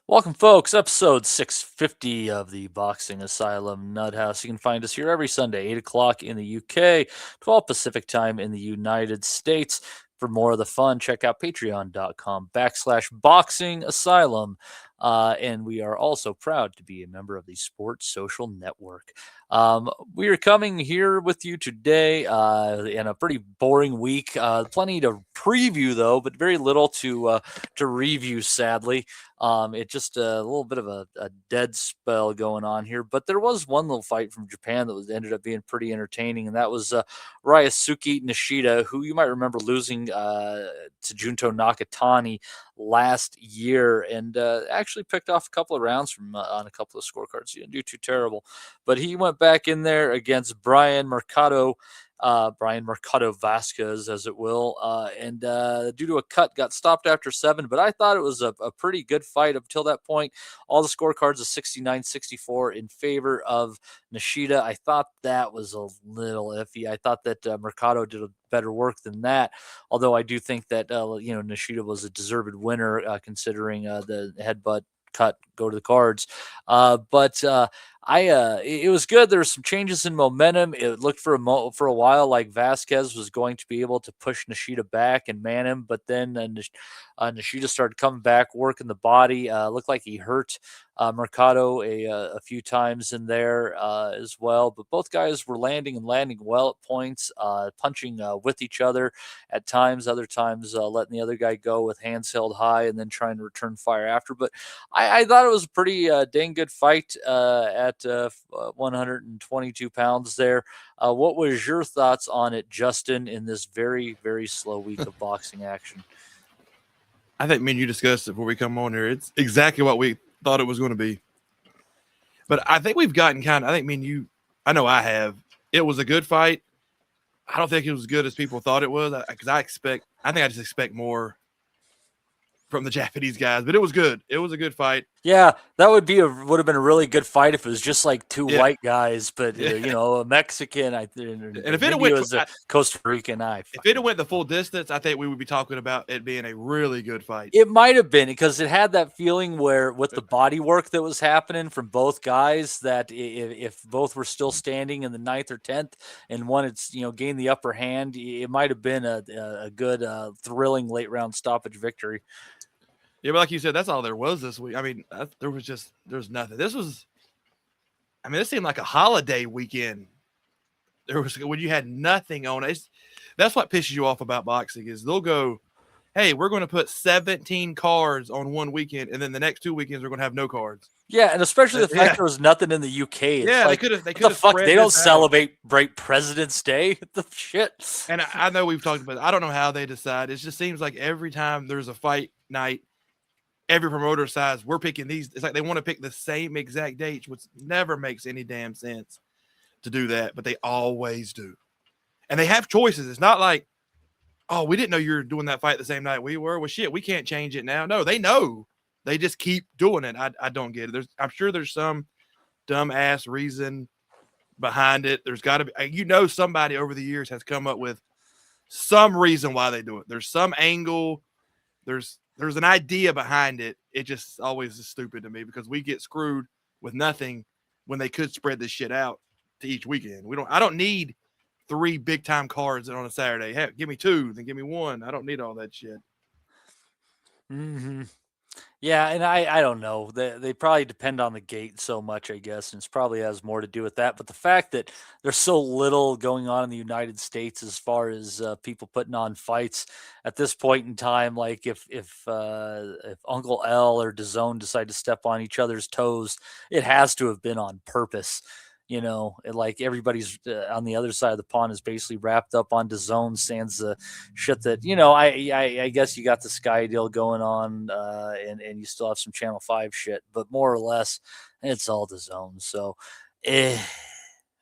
Welcome, folks. Episode 650 of the Boxing Asylum Nut House. You can find us here every Sunday, 8 o'clock in the UK, 12 Pacific time in the United States. For more of the fun, check out patreon.com/boxing asylum. And we are also proud to be a member of the Sports Social Network. We are coming here with you today in a pretty boring week. Plenty to preview, though, but very little to review, sadly. It just a little bit of a dead spell going on here, but there was one little fight from Japan that ended up being pretty entertaining, and that was Ryosuke Nishida, who you might remember losing to Junto Nakatani last year, and actually picked off a couple of rounds from on a couple of scorecards. He didn't do too terrible, but he went back in there against Brian Mercado Vasquez, as it will, and due to a cut, got stopped after 7. But I thought it was a pretty good fight up until that point. All the scorecards are 69-64 in favor of Nishida. I thought that was a little iffy. I thought that Mercado did a better work than that. Although I do think that Nishida was a deserved winner, considering the headbutt cut go to the cards. But it was good. There were some changes in momentum. It looked for a while like Vasquez was going to be able to push Nishida back and man him, but then Nishida started coming back, working the body. Looked like he hurt Mercado a few times in there as well. But both guys were landing well at points, punching with each other at times. Other times letting the other guy go with hands held high and then trying to return fire after. But I thought it was a pretty dang good fight at 122 pounds there. What was your thoughts on it, Justin, in this very, very slow week of boxing action? I think me and you discussed it before we come on here. It's exactly what we thought it was going to be. But I think we've gotten I think me and you, I know I have. It was a good fight. I don't think it was as good as people thought it was, because I think I just expect more from the Japanese guys, but it was good. It was a good fight. Yeah, that would have been a really good fight if it was just like two white guys, but a Mexican, and if it was a Costa Rican, if it went the full distance, I think we would be talking about it being a really good fight. It might have been, because it had that feeling where with the body work that was happening from both guys, that if both were still standing in the 9th or 10th and one had gained the upper hand, it might have been a good thrilling late round stoppage victory. Yeah, but like you said, that's all there was this week. I mean, there's nothing. This seemed like a holiday weekend. When you had nothing on it. That's what pisses you off about boxing, is they'll go, hey, we're going to put 17 cards on one weekend, and then the next 2 weekends we're going to have no cards. Yeah, and especially the fact there was nothing in the UK. It's like, they could have. Fuck, they don't celebrate President's Day. The shit. And I know we've talked about it. I don't know how they decide. It just seems like every time there's a fight night, every promoter says we're picking these. It's like they want to pick the same exact dates, which never makes any damn sense to do that, but they always do. And they have choices. It's not like, oh, we didn't know you were doing that fight the same night we were. Well, shit, we can't change it now. No, they know. They just keep doing it. I don't get it. I'm sure there's some dumbass reason behind it. There's got to be, somebody over the years has come up with some reason why they do it. There's some angle. There's an idea behind it. It just always is stupid to me, because we get screwed with nothing when they could spread this shit out to each weekend. I don't need 3 big time cards on a Saturday. Hey, give me 2, then give me 1. I don't need all that shit. Mm-hmm. Yeah, and I don't know. They probably depend on the gate so much, I guess, and it probably has more to do with that. But the fact that there's so little going on in the United States as far as people putting on fights at this point in time, like if Uncle L or DAZN decide to step on each other's toes, it has to have been on purpose. Like everybody's on the other side of the pond is basically wrapped up on DAZN sans the shit that, I guess you got the Sky deal going on and you still have some Channel 5 shit, but more or less it's all DAZN. So,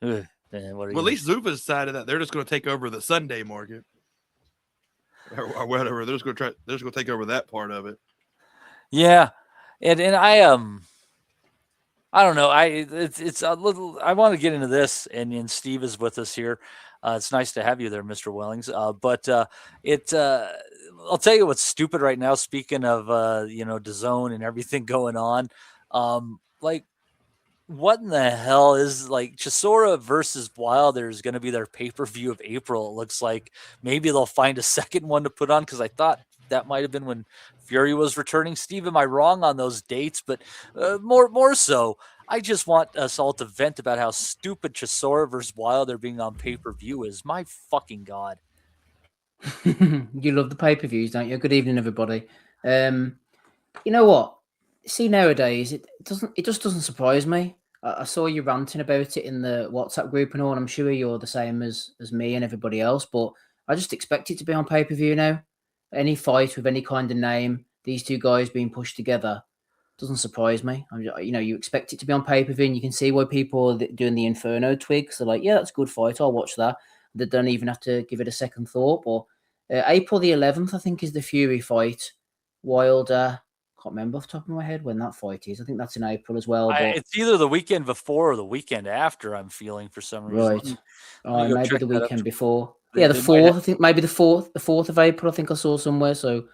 well, at least Zuffa decided that they're just going to take over the Sunday market or whatever. They're just going to take over that part of it. Yeah. And I don't know. It's a little. I want to get into this, and Steve is with us here. It's nice to have you there, Mr. Wellings. But I'll tell you what's stupid right now. Speaking of DAZN and everything going on, like what in the hell is like Chisora versus Wilder is going to be their pay-per-view of April. It looks like maybe they'll find a second one to put on because I thought that might have been when Fury was returning. Steve, am I wrong on those dates? But more so, I just want us all to vent about how stupid Chisora versus Wilder being on pay-per-view is. My fucking God. You love the pay-per-views, don't you? Good evening, everybody. You know what? See, nowadays it just doesn't surprise me. I saw you ranting about it in the WhatsApp group and all, and I'm sure you're the same as me and everybody else. But I just expect it to be on pay-per-view now. Any fight with any kind of name, these two guys being pushed together, doesn't surprise me. You expect it to be on pay-per-view, and you can see why people are doing the Inferno twigs. They're like, yeah, that's a good fight. I'll watch that. They don't even have to give it a second thought. But April the 11th, I think, is the Fury fight. Wilder, can't remember off the top of my head when that fight is. I think that's in April as well. But It's either the weekend before or the weekend after. I'm feeling for some reason. right, maybe the weekend before. They The fourth. I think maybe the fourth of April. I think I saw somewhere. So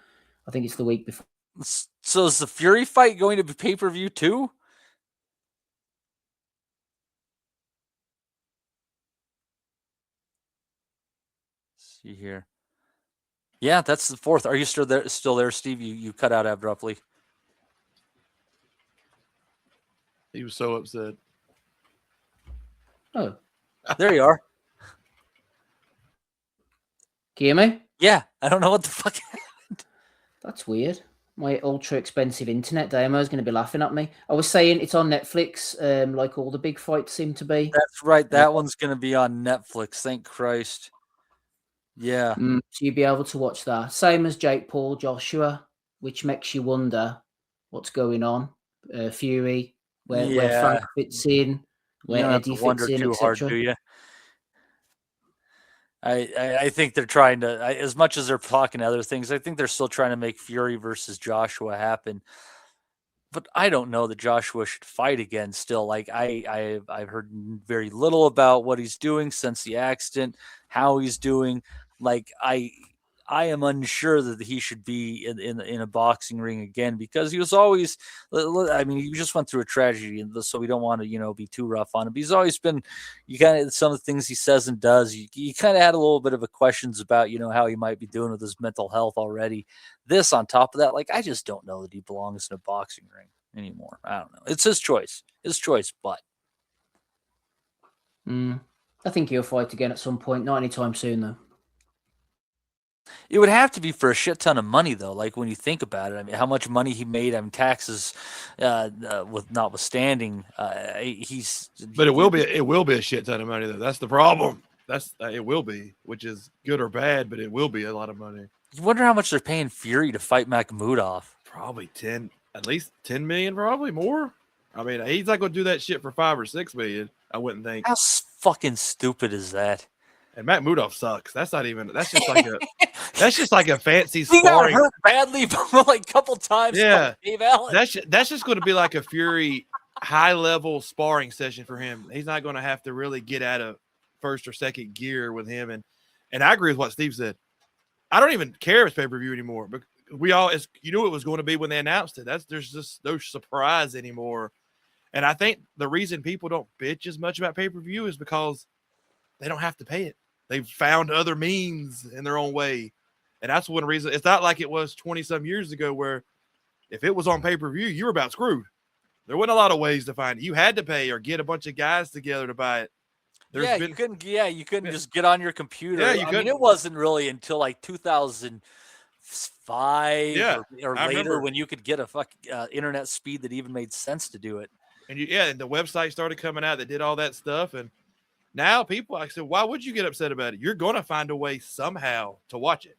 I think it's the week before. So is the Fury fight going to be pay-per-view too? Let's see here. Yeah, that's the 4th. Are you still there, Steve? You cut out abruptly. He was so upset. Oh, there you are. Can you hear me? Yeah, I don't know what the fuck happened. That's weird. My ultra expensive internet demo is going to be laughing at me. I was saying it's on Netflix, like all the big fights seem to be. That's right. That one's going to be on Netflix. Thank Christ. Yeah. So you'll be able to watch that. Same as Jake Paul, Joshua, which makes you wonder what's going on. Fury, where Frank fits in, where Eddie fits in, too hard, do you? I think they're trying to, as much as they're talking other things, I think they're still trying to make Fury versus Joshua happen. But I don't know that Joshua should fight again still. Like I've heard very little about what he's doing since the accident, how he's doing. Like I am unsure that he should be in a boxing ring again because he was always, I mean, he just went through a tragedy, and so we don't want to, be too rough on him. But he's always been, you kind of, some of the things he says and does, you kind of had a little bit of a questions about, how he might be doing with his mental health already. This on top of that, like, I just don't know that he belongs in a boxing ring anymore. I don't know. It's his choice, but. I think he'll fight again at some point, not anytime soon though. It would have to be for a shit ton of money, though. Like when you think about it, I mean, how much money he made, I mean, taxes, with notwithstanding, he's. But it will be a shit ton of money, though. That's the problem. It will be, which is good or bad, but it will be a lot of money. You wonder how much they're paying Fury to fight Makhmudov. Probably at least 10 million, probably more. I mean, he's not going to do that shit for 5 or 6 million. I wouldn't think. How fucking stupid is that? And Makhmudov sucks. That's just like a fancy sparring. He got hurt badly like a couple times. Yeah, Dave Allen. That's just going to be like a Fury high level sparring session for him. He's not going to have to really get out of first or second gear with him. And I agree with what Steve said. I don't even care if it's pay-per-view anymore. But you knew it was going to be when they announced it. There's just no surprise anymore. And I think the reason people don't bitch as much about pay-per-view is because they don't have to pay it. They've found other means in their own way. And that's one reason. It's not like it was 20-some years ago where if it was on pay-per-view, you were about screwed. There wasn't a lot of ways to find it. You had to pay or get a bunch of guys together to buy it. You couldn't just get on your computer. Yeah, I mean, it wasn't really until like 2005 or later when you could get a internet speed that even made sense to do it. And and the website started coming out that did all that stuff. And now people, I said, why would you get upset about it? You're going to find a way somehow to watch it.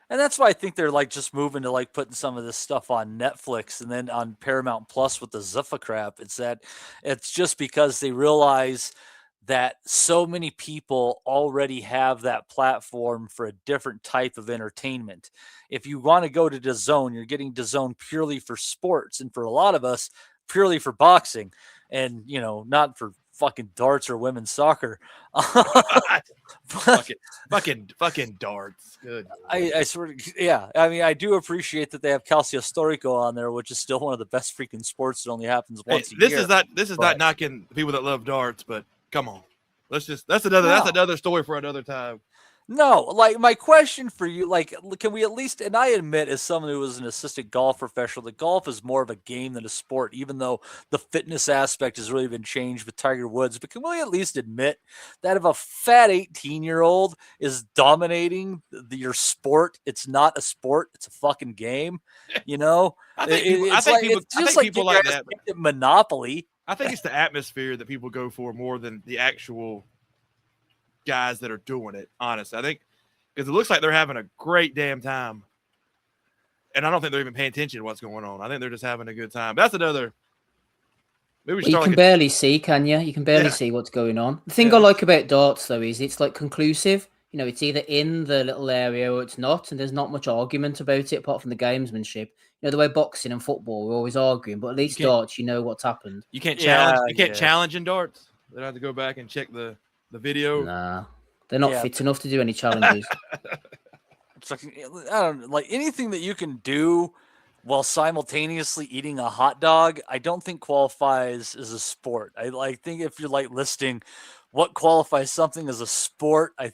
And that's why I think they're like just moving to like putting some of this stuff on Netflix and then on Paramount Plus with the Zuffa crap. It's just because they realize that so many people already have that platform for a different type of entertainment. If you want to go to DAZN, you're getting DAZN purely for sports, and for a lot of us, purely for boxing, and not for fucking darts or women's soccer. fucking darts. Good. I sort of, yeah. I mean, I do appreciate that they have Calcio Storico on there, which is still one of the best freaking sports that only happens once a This year. This is not knocking people that love darts, but come on. That's another story for another time. No, like my question for you, like, can we at least, and I admit as someone who was an assistant golf professional, that golf is more of a game than a sport, even though the fitness aspect has really been changed with Tiger Woods. But can we at least admit that if a fat 18-year-old is dominating your sport, it's not a sport, it's a fucking game, you know? I think people like that. Monopoly. I think it's the atmosphere that people go for more than the actual guys that are doing it, honestly. I think because it looks like they're having a great damn time, and I don't think they're even paying attention to what's going on. I think they're just having a good time. That's another. Maybe you can barely see, can you? You can barely see what's going on. The thing I like about darts, though, is it's like conclusive. You know, it's either in the little area or it's not, and there's not much argument about it apart from the gamesmanship. You know, the way boxing and football, we're always arguing, but at least darts, you know what's happened. You can't challenge. You can't challenge in darts. They have to go back and check the video. Nah, they're not fit enough to do any challenges. It's like, I don't know, like anything that you can do while simultaneously eating a hot dog, I don't think qualifies as a sport. I think if you're like listing what qualifies something as a sport, I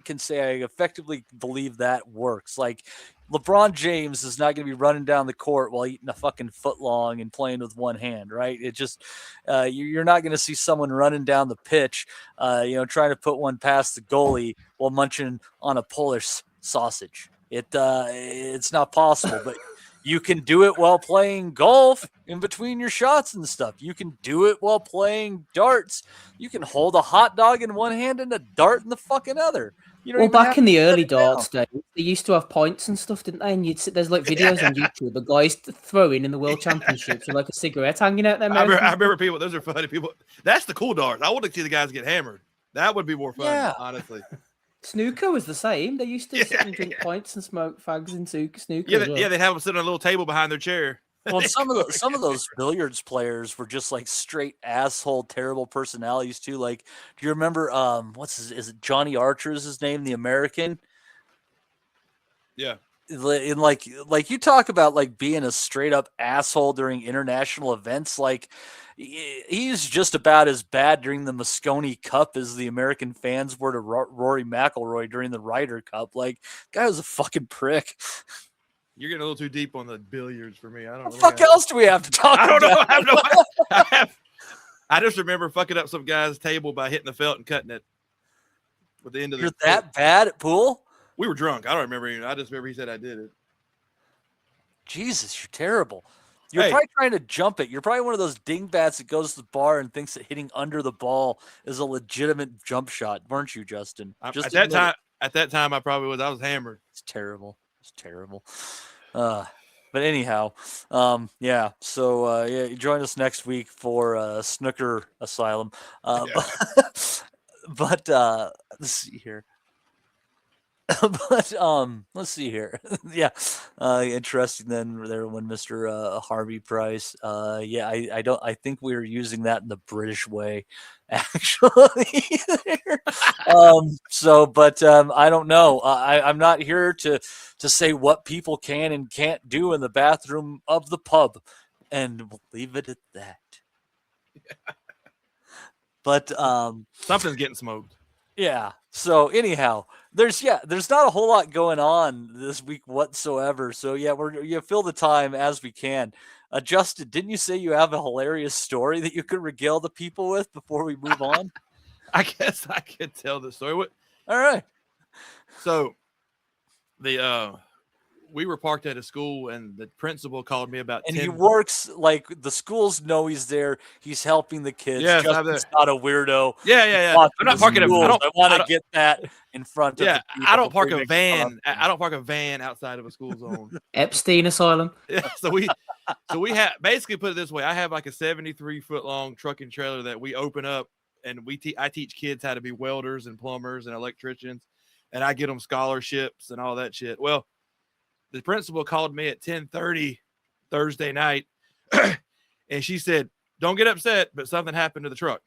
can say I effectively believe that works. Like LeBron James is not going to be running down the court while eating a fucking foot long and playing with one hand, right? It just you're not going to see someone running down the pitch, trying to put one past the goalie while munching on a Polish sausage. It's not possible, but you can do it while playing golf in between your shots and stuff. You can do it while playing darts. You can hold a hot dog in one hand and a dart in the fucking other. Well, back in the early darts days, they used to have points and stuff, didn't they? And there's like videos on YouTube of guys throwing in the World Championships with like a cigarette hanging out their mouth. I remember people. Those are funny people. That's the cool dart. I want to see the guys get hammered. That would be more fun, honestly. Snooker was the same. They used to sit and drink pints and smoke fags in snooker. Yeah, they'd have them sit on a little table behind their chair. Well, some of those billiards players were just like straight asshole, terrible personalities too. Like, do you remember is it Johnny Archer is his name, the American? Yeah. And like you talk about like being a straight up asshole during international events, like he's just about as bad during the Moscone Cup as the American fans were to Rory McIlroy during the Ryder Cup. Like, guy was a fucking prick. You're getting a little too deep on the billiards for me. I don't know. What the fuck else do we have to talk about? I don't know. I just remember fucking up some guy's table by hitting the felt and cutting it with the end of You're that bad at pool? We were drunk. I don't remember. I just remember he said I did it. Jesus, you're terrible. You're probably trying to jump it. You're probably one of those dingbats that goes to the bar and thinks that hitting under the ball is a legitimate jump shot, weren't you, Justin? At that time, I probably was. I was hammered. It's terrible. It's terrible. But anyhow, yeah. So you join us next week for Snooker Asylum. But let's see here. Let's see here. Yeah, interesting. Then there when Mr. Harvey Price. I think we were using that in the British way, actually. I don't know. I'm not here to say what people can and can't do in the bathroom of the pub, and we'll leave it at that. But something's getting smoked. Yeah. So anyhow, there's not a whole lot going on this week whatsoever. So yeah, you fill the time as we can. Justin, didn't you say you have a hilarious story that you could regale the people with before we move on? I guess I could tell the story. All right. So we were parked at a school and the principal called me about 10. He works like the schools know he's there. He's helping the kids. Yes, Justin's not a weirdo. Yeah. I'm not parking I want to get that in front of the people. I don't park a van. I don't park a van outside of a school zone. Epstein Asylum. Yeah, so we have basically put it this way. I have like a 73-foot long trucking trailer that we open up and I teach kids how to be welders and plumbers and electricians, and I get them scholarships and all that shit. Well, the principal called me at 10:30 Thursday night, and she said, "Don't get upset, but something happened to the truck."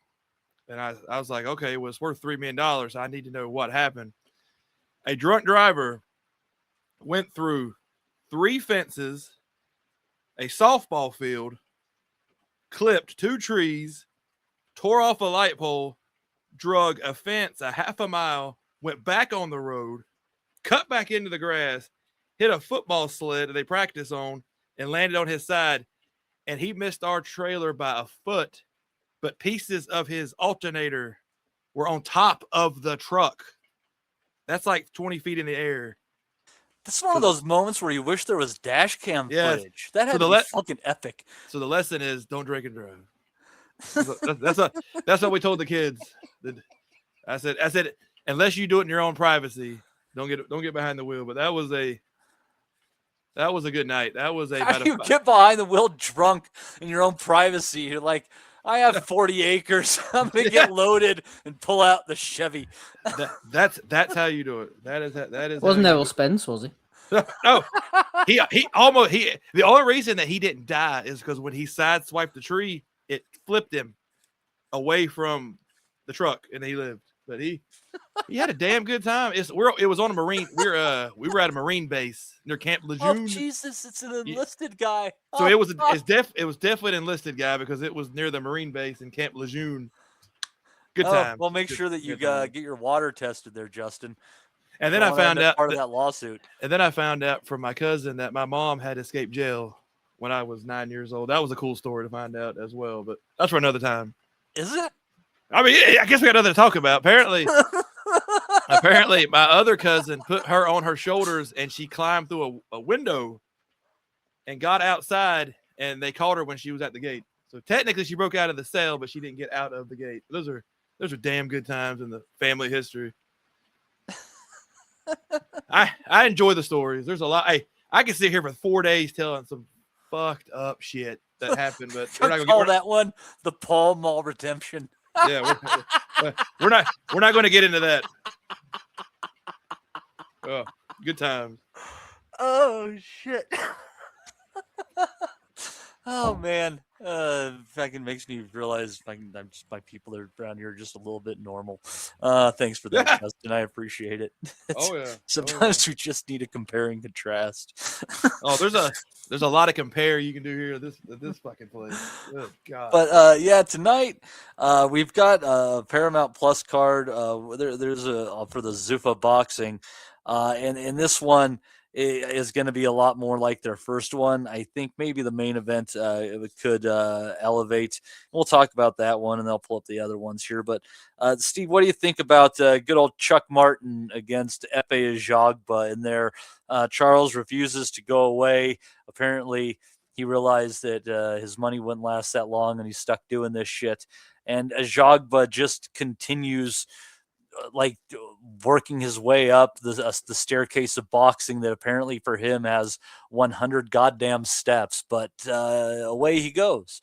And I was like, okay, well, it's worth $3 million. I need to know what happened. A drunk driver went through 3 fences, a softball field, clipped 2 trees, tore off a light pole, drug a fence a half a mile, went back on the road, cut back into the grass, hit a football sled that they practice on, and landed on his side. And he missed our trailer by a foot, but pieces of his alternator were on top of the truck. That's like 20 feet in the air. This is one of those moments where you wish there was dash cam footage. That had to be fucking epic. So the lesson is don't drink and drive. That's what we told the kids. I said, unless you do it in your own privacy, don't get behind the wheel. But that was a good night. That was How do you get behind the wheel drunk in your own privacy? You're like, I have 40 acres. I'm gonna get loaded and pull out the Chevy. That's how you do it. That is. Wasn't Errol Spence, was he? No, he almost. The only reason that he didn't die is because when he sideswiped the tree, it flipped him away from the truck, and he lived. But he had a damn good time. It was on a marine. We were at a marine base near Camp Lejeune. Oh Jesus! It's an enlisted guy. So it was definitely an enlisted guy because it was near the marine base in Camp Lejeune. Good time. Well, make sure that you get your water tested there, Justin. And then I found out part of that lawsuit. And then I found out from my cousin that my mom had escaped jail when I was 9 years old. That was a cool story to find out as well, but that's for another time. Is it? I mean, I guess we got nothing to talk about. Apparently, my other cousin put her on her shoulders and she climbed through a window and got outside, and they caught her when she was at the gate. So technically she broke out of the cell, but she didn't get out of the gate. Those are damn good times in the family history. I enjoy the stories. There's a lot. I can sit here for 4 days telling some fucked up shit that happened, but we're not gonna call that one the Pall Mall redemption. Yeah, we're not going to get into that. Oh, good times. Oh shit. Oh man. Fucking makes me realize my people are around here just a little bit normal. Thanks for that, Justin. I appreciate it. Oh yeah. Sometimes we just need a compare and contrast. Oh, there's a lot of compare you can do here at this fucking place. Good God. But yeah, tonight we've got a Paramount Plus card. There's a for the Zuffa boxing, and this one is going to be a lot more like their first one. I think maybe the main event could elevate. We'll talk about that one, and they'll pull up the other ones here. But Steve, what do you think about good old Chuck Martin against Epe Ajagba in there? Charles refuses to go away. Apparently, he realized that his money wouldn't last that long, and he's stuck doing this shit. And Ajagba just continues like working his way up the staircase of boxing that apparently for him has 100 goddamn steps, but away he goes.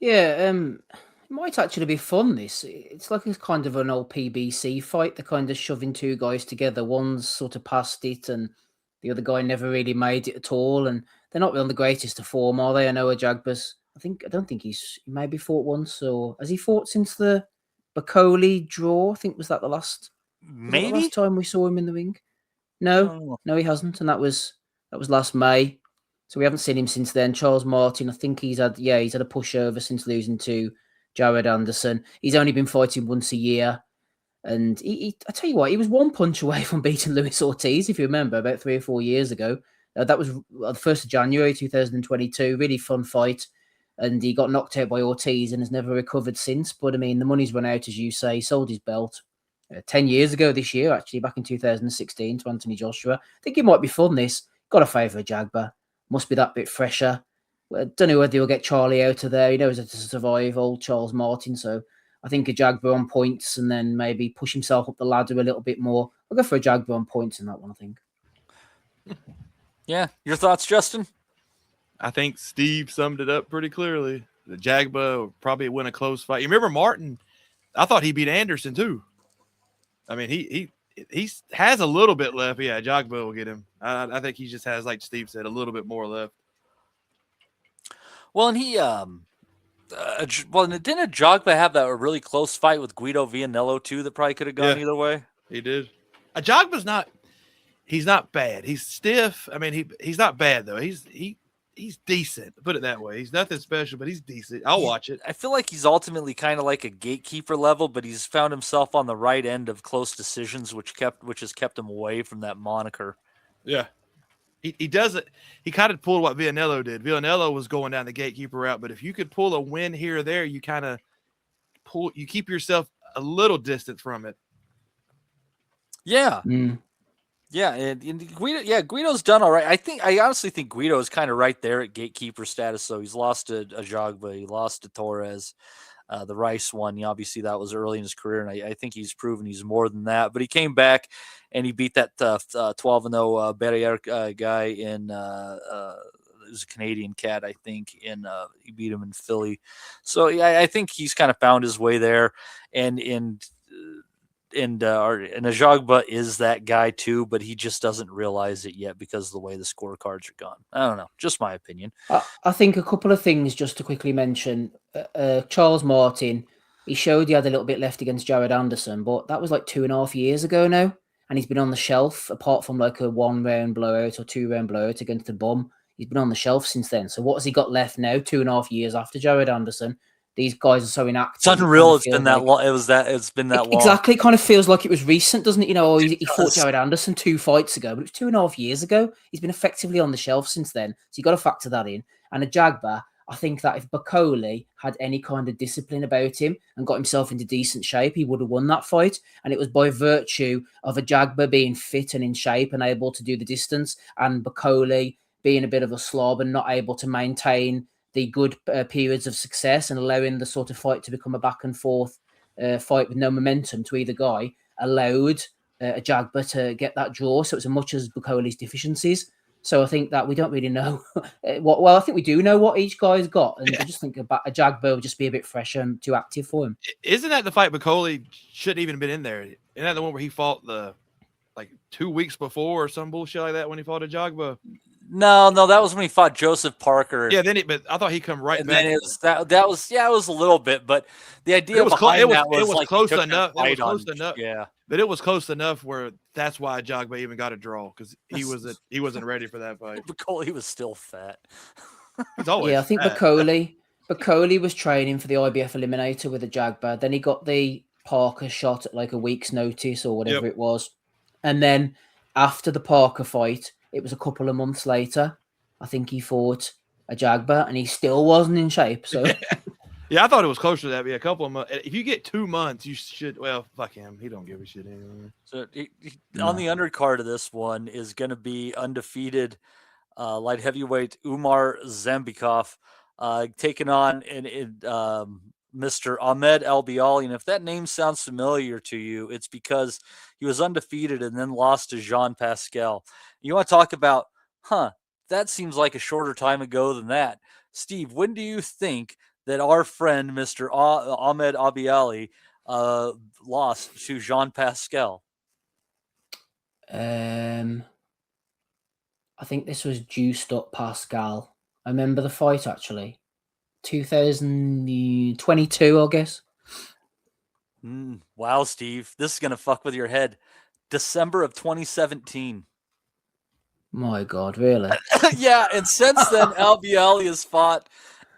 Yeah, it might actually be fun. It's like it's kind of an old PBC fight. They're kind of shoving 2 guys together. One's sort of past it, and the other guy never really made it at all. And they're not on the greatest of form, are they? I know Ajagba's. I don't think he maybe fought once, or has he fought since the Bacoli draw? I think was that the last last time we saw him in the ring. No, he hasn't, and that was last May. So we haven't seen him since then. Charles Martin, I think he's had a pushover since losing to Jared Anderson. He's only been fighting once a year, and I tell you what, he was 1 punch away from beating Luis Ortiz, if you remember, about 3 or 4 years ago. That was the 1st of January 2022. Really fun fight. And he got knocked out by Ortiz and has never recovered since. But, I mean, the money's run out, as you say. He sold his belt 10 years ago this year, actually, back in 2016 to Anthony Joshua. I think it might be fun, this. Got to favour Ajagba. Must be that bit fresher. I don't know whether he'll get Charlie out of there. He knows how to survive, old Charles Martin. So I think Ajagba on points and then maybe push himself up the ladder a little bit more. I'll go for Ajagba on points in that one, I think. Yeah. Your thoughts, Justin? I think Steve summed it up pretty clearly. The Ajagba will probably win a close fight. You remember Martin? I thought he beat Anderson too. I mean, he has a little bit left. Yeah, Ajagba will get him. I think he just has, like Steve said, a little bit more left. Well, and he Well, and didn't Ajagba have that really close fight with Guido Vianello too that probably could have gone either way? He did. Ajagba's not. He's not bad. He's stiff. I mean, he's not bad though. He's decent. Put it that way. He's nothing special, but he's decent. I'll watch it. I feel like he's ultimately kind of like a gatekeeper level, but he's found himself on the right end of close decisions, which has kept him away from that moniker. Yeah. He does it. He kind of pulled what Vianello did. Vianello was going down the gatekeeper route, but if you could pull a win here or there, you kind of you keep yourself a little distance from it. Yeah. Yeah, and Guido's done all right. I honestly think Guido is kind of right there at gatekeeper status. So he's lost to Ajagba, he lost to Torres, the Rice one. Obviously that was early in his career, and I think he's proven he's more than that. But he came back and he beat that 12-0 Barrier guy in. It was a Canadian cat, I think, he beat him in Philly. So yeah, I think he's kind of found his way there, and Ajagba is that guy too, but he just doesn't realize it yet because of the way the scorecards are gone. I don't know, just my opinion. I think a couple of things just to quickly mention. Charles Martin, he showed he had a little bit left against Jared Anderson, but that was like 2.5 years ago now, and he's been on the shelf apart from like a 1-round blowout or 2-round blowout against the Bum. He's been on the shelf since then. So what has he got left now? 2.5 years after Jared Anderson. These guys are so inactive. It's unreal. It's been that long. It's been that long. Exactly. It kind of feels like it was recent, doesn't it? He fought Jared Anderson 2 fights ago, but it was 2.5 years ago. He's been effectively on the shelf since then. So you got to factor that in. And Ajagba, I think that if Bakole had any kind of discipline about him and got himself into decent shape, he would have won that fight. And it was by virtue of Ajagba being fit and in shape and able to do the distance, and Bakole being a bit of a slob and not able to maintain the good periods of success and allowing the sort of fight to become a back and forth fight with no momentum to either guy allowed Ajagba to get that draw. So it's as much as Bakole's deficiencies. So I think that we don't really know I think we do know what each guy's got. And I just think about Ajagba will just be a bit fresher and too active for him. Isn't that the fight Bakole shouldn't even been in there? Isn't that the one where he fought 2 weeks before or some bullshit like that when he fought Ajagba? No, that was when he fought Joseph Parker. Yeah, but I thought he come right and back. Then it was a little bit, but the idea behind that was like close enough. It was close enough. Yeah, but it was close enough where that's why Ajagba even got a draw, because he wasn't ready for that fight. Bakole was still fat. He's always I think fat. Bakole was training for the IBF Eliminator with Ajagba. Then he got the Parker shot at like a week's notice or whatever it was, and then after the Parker fight, it was a couple of months later, I think he fought Ajagba, and he still wasn't in shape. So, I thought it was closer to that. Be a couple of months. If you get 2 months, you should. Well, fuck him. He don't give a shit anyway. So on the undercard of this one is going to be undefeated light heavyweight Umar Zambikov taking on Mr. Ahmed Albiali. And if that name sounds familiar to you, it's because he was undefeated and then lost to Jean Pascal. You want to talk about, that seems like a shorter time ago than that. Steve, when do you think that our friend, Mr. Ahmed Albiali, lost to Jean Pascal? I think this was juiced up Pascal. I remember the fight actually. 2022, I guess. Wow, Steve, this is gonna fuck with your head. December of 2017. My God, really? Yeah, and since then, Albiali has fought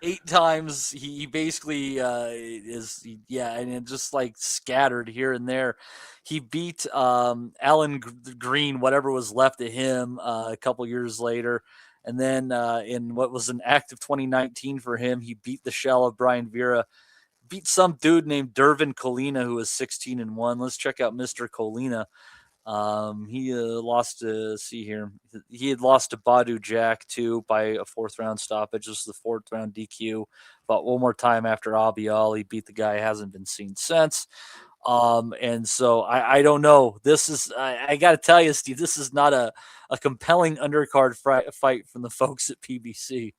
8 times. He basically and just like scattered here and there. He beat Alan Green, whatever was left of him, a couple years later. And then in what was an active 2019 for him, he beat the shell of Brian Vera, beat some dude named Dervin Colina, who was 16-1. Let's check out Mr. Colina. He lost to, he had lost to Badu Jack too by a 4th round stoppage. This is the 4th round DQ. But one more time after Albiali beat the guy, hasn't been seen since. And so I don't know. This is, I got to tell you, Steve, this is not a compelling undercard fight from the folks at PBC.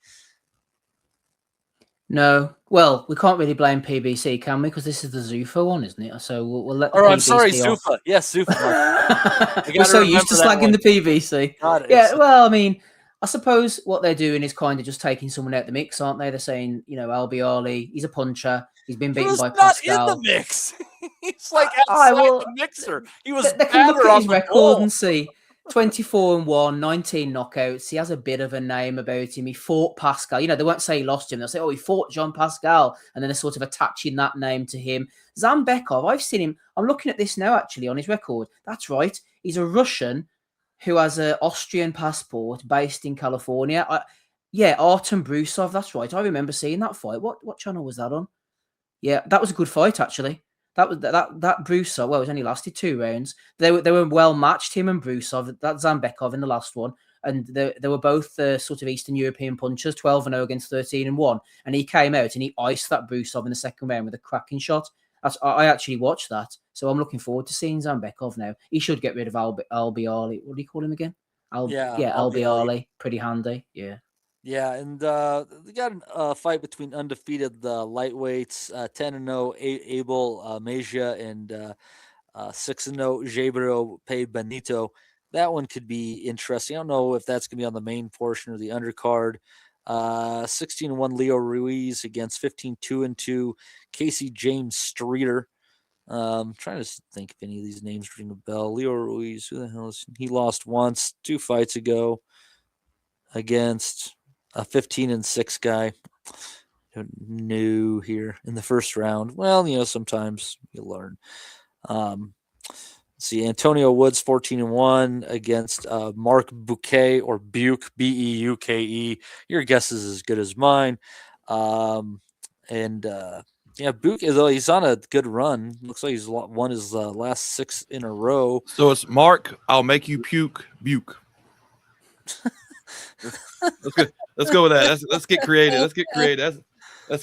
No. Well, we can't really blame PBC, can we? Because this is the Zuffa one, isn't it? So we'll let the I'm PBC sorry, off. Zuffa. Yes, Zuffa. We're so used to slagging the PBC. Yeah, well, I mean, I suppose what they're doing is kind of just taking someone out the mix, aren't they? They're saying, Albiali, he's a puncher. He's been He beaten was by not in Pascal. the mix. He's like I outside will. the mixer. He was They can look batter at on his the record ball. and see 24-1, 19 knockouts. He has a bit of a name about him. He fought Pascal. They won't say he lost him. They'll say, he fought John Pascal. And then they're sort of attaching that name to him. Zambekov, I've seen him. I'm looking at this now, actually, on his record. That's right. He's a Russian who has an Austrian passport based in California. Artem Brusov. That's right. I remember seeing that fight. What channel was that on? Yeah, that was a good fight, actually. That Brusov. Well, it only lasted 2 rounds. They were well matched, him and Brusov. That Zambekov in the last one, and they were both sort of Eastern European punchers, 12-0 against 13-1. And he came out and he iced that Brusov in the second round with a cracking shot. I actually watched that, so I'm looking forward to seeing Zambekov now. He should get rid of Albiali. What do you call him again? Albiali. Pretty handy. Yeah. Yeah, and they got a fight between undefeated lightweights, 10-0 Abel Mejia and 6-0 Gabriel Pe Benito. That one could be interesting. I don't know if that's going to be on the main portion or the undercard. 16-1 Leo Ruiz against 15-2 Casey James Streeter. Trying to think if any of these names ring a bell. Leo Ruiz, who the hell is he? Lost once 2 fights ago against a 15-6 guy. New here in the first round. Well, sometimes you learn. See, Antonio Woods 14-1 against Mark Bouquet or Buke, Beuke. Your guess is as good as mine. Buke, he's on a good run. Looks like he's won his last 6 in a row. So it's Mark, I'll make you puke, Buke. Let's go with that. Let's get creative. Let's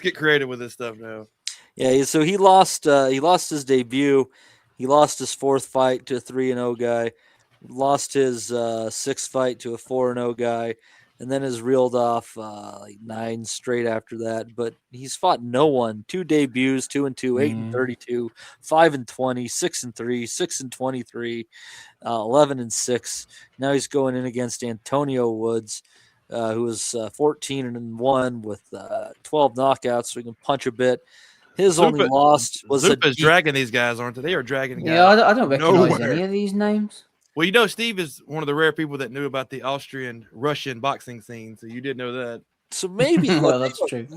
get creative with this stuff now. Yeah, so he lost his debut. He lost his 4th fight to a 3-0 guy. Lost his 6th fight to a 4-0 guy, and then has reeled off 9 straight after that. But he's fought no one. 2 debuts, 2-2, 8-32, 5-20, 6-3, 6-23, 11-6. Now he's going in against Antonio Woods, who was 14-1 with 12 knockouts, so he can punch a bit. His only loss was Zuffa's dragging these guys, aren't they? They are dragging guys. Yeah, I don't recognize any of these names. Well, Steve is one of the rare people that knew about the Austrian-Russian boxing scene, so you did know that. So maybe well, that's true.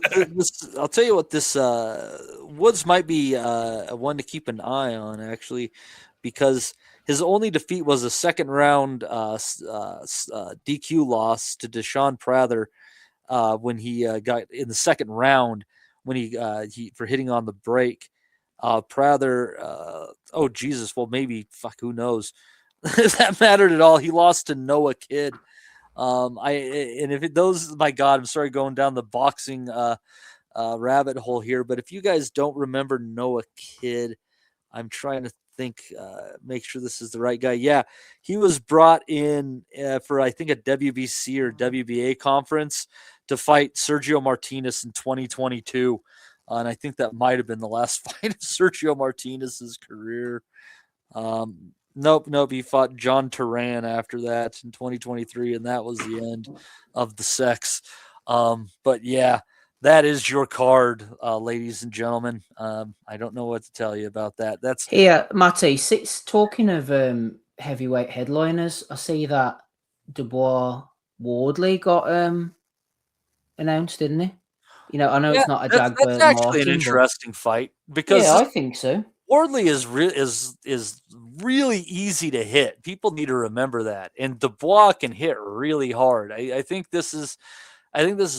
I'll tell you what, this Woods might be one to keep an eye on, actually, because his only defeat was a second round DQ loss to Deshaun Prather when he got in the second round when he for hitting on the break. Prather, oh Jesus, well maybe who knows if that mattered at all. He lost to Noah Kidd. My God, I'm sorry going down the boxing rabbit hole here, but if you guys don't remember Noah Kidd, I'm trying to think, make sure this is the right guy. Yeah, he was brought in for I think a WBC or WBA conference to fight Sergio Martinez in 2022, and I think that might have been the last fight of Sergio Martinez's career. Nope. He fought John Turan after that in 2023, and that was the end of the sex. But yeah, that is your card, ladies and gentlemen. I don't know what to tell you about that. That's here, Matty. Talking of heavyweight headliners, I see that Dubois Wardley got announced, didn't he? I know it's not Ajagba. That's actually an interesting fight because I think so. Wardley is really easy to hit. People need to remember that, and Dubois can hit really hard. I think this is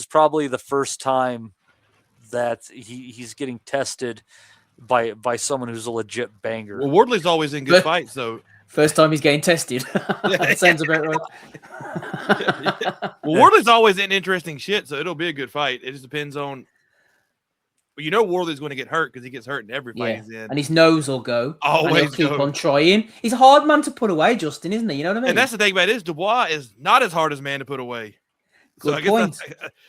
probably the first time that he's getting tested by someone who's a legit banger. Well, Wardley's always in good fights, so first time he's getting tested. That sounds about right. Well, Wardley's always in interesting shit, so it'll be a good fight. It just depends on. Wardley's going to get hurt because he gets hurt in every fight he's in. And his nose will go. Always keep on trying. He's a hard man to put away, Justin, isn't he? You know what I mean? And that's the thing about it is Dubois is not as hard as man to put away. Good point.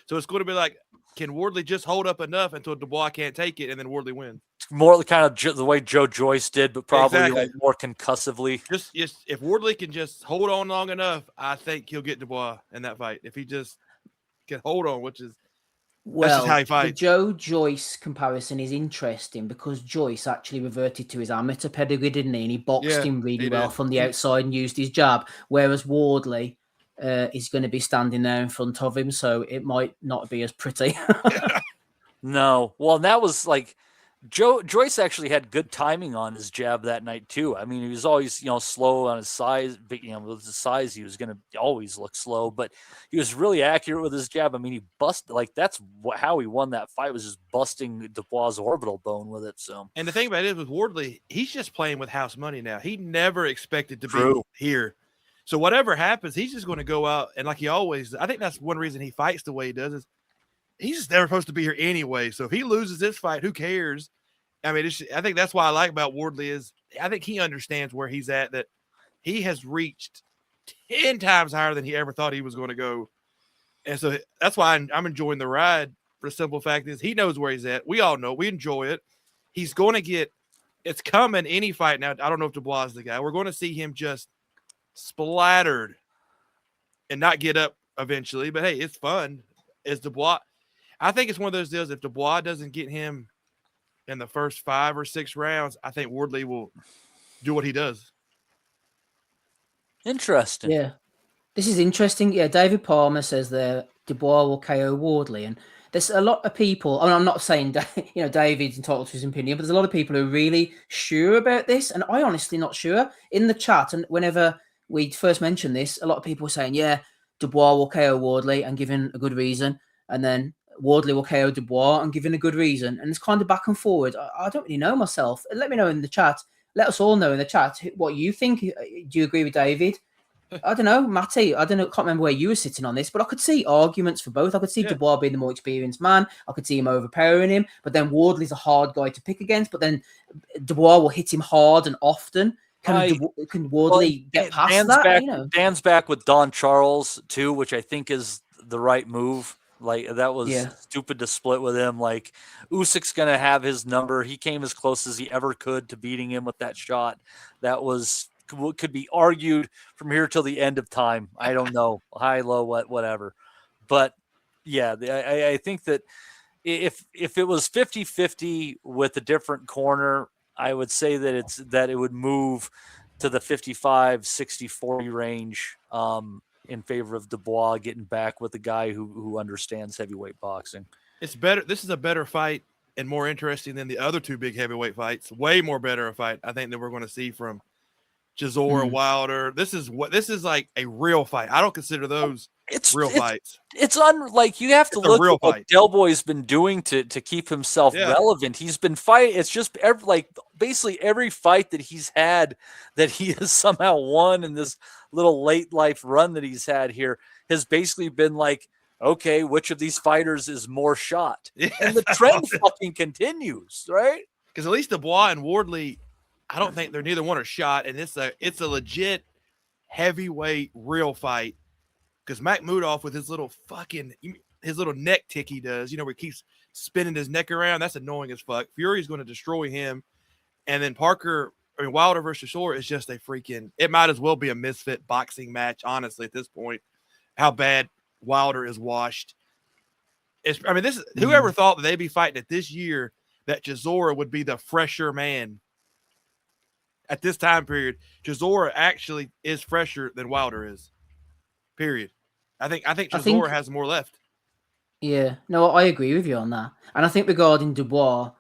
So it's going to be like, can Wardley just hold up enough until Dubois can't take it, and then Wardley wins? more kind of the way Joe Joyce did, but probably Exactly. like more concussively. Just if Wardley can just hold on long enough, I think he'll get Dubois in that fight. If he just can hold on, that's just how he The fights. Joe Joyce comparison is interesting because Joyce actually reverted to his amateur pedigree, didn't he? And he boxed him really well from the outside and used his jab, whereas Wardley is going to be standing there in front of him, so it might not be as pretty. No. Well, that was like Joyce actually had good timing on his jab that night too. I mean, he was always, slow on his size, but with his size, he was going to always look slow, but he was really accurate with his jab. I mean, he busted, like, that's how he won that fight, was just busting Dubois' orbital bone with it. So, and the thing about it is with Wardley, he's just playing with house money now. He never expected to True. be here. So whatever happens, he's just going to go out and like he always, I think that's one reason he fights the way he does is he's just never supposed to be here anyway. So if he loses this fight, who cares? I mean, I think that's what I like about Wardley is I think he understands where he's at, that he has reached 10 times higher than he ever thought he was going to go. And so that's why I'm enjoying the ride, for the simple fact is he knows where he's at. We all know. We enjoy it. He's going to get – it's coming any fight now. I don't know if Dubois is the guy. We're going to see him just splattered and not get up eventually. But, hey, it's fun. Is Dubois – I think it's one of those deals. If Dubois doesn't get him in the first 5 or 6 rounds, I think Wardley will do what he does. Interesting. Yeah. This is interesting. Yeah, David Palmer says there Dubois will KO Wardley, and there's a lot of people. I mean, I'm not saying David's entitled to his opinion, but there's a lot of people who are really sure about this, and I honestly not sure. In the chat, and whenever we first mentioned this, a lot of people were saying, "Yeah, Dubois will KO Wardley," and giving a good reason, and then Wardley will KO Dubois and giving a good reason, and it's kind of back and forward. I don't really know myself. Let me know in the chat. Let us all know in the chat what you think. Do you agree with David? I don't know, Matty. I can't remember where you were sitting on this, but I could see arguments for both. I could see Dubois being the more experienced man. I could see him overpowering him, but then Wardley's a hard guy to pick against. But then Dubois will hit him hard and often. Can Wardley get past that? Dan's back with Don Charles too, which I think is the right move. Like that was stupid to split with him. Like Usyk's gonna have his number. He came as close as he ever could to beating him with that shot. That could be argued from here till the end of time. I don't know, high, low, whatever. But yeah, I think that if it was 50-50 with a different corner, I would say that it would move to the 55, 60, 40 range in favor of Dubois getting back with a guy who understands heavyweight boxing. It's better. This is a better fight and more interesting than the other 2 big heavyweight fights. Way more better a fight, I think, that we're going to see from Chisora, Wilder. This is like a real fight. I don't consider those real fights. It's like you have to look at what Del Boy's been doing to keep himself relevant. He's been fighting. It's just basically every fight that he's had that he has somehow won in this little late life run that he's had here has basically been like, okay, which of these fighters is more shot? Yeah, and the trend fucking continues, right? Because at least Dubois and Wardley, I don't think neither one are shot, and it's a legit heavyweight real fight. Because Makhmudov with his little neck tick he does, where he keeps spinning his neck around, that's annoying as fuck. Fury's going to destroy him, and then Wilder versus Shore is just a freaking. It might as well be a misfit boxing match, honestly. At this point, how bad Wilder is washed. Whoever thought that they'd be fighting it this year, that Chisora would be the fresher man. At this time period, Chisora actually is fresher than Wilder is. Period. I think Chisora has more left. Yeah, no, I agree with you on that. And I think regarding Dubois,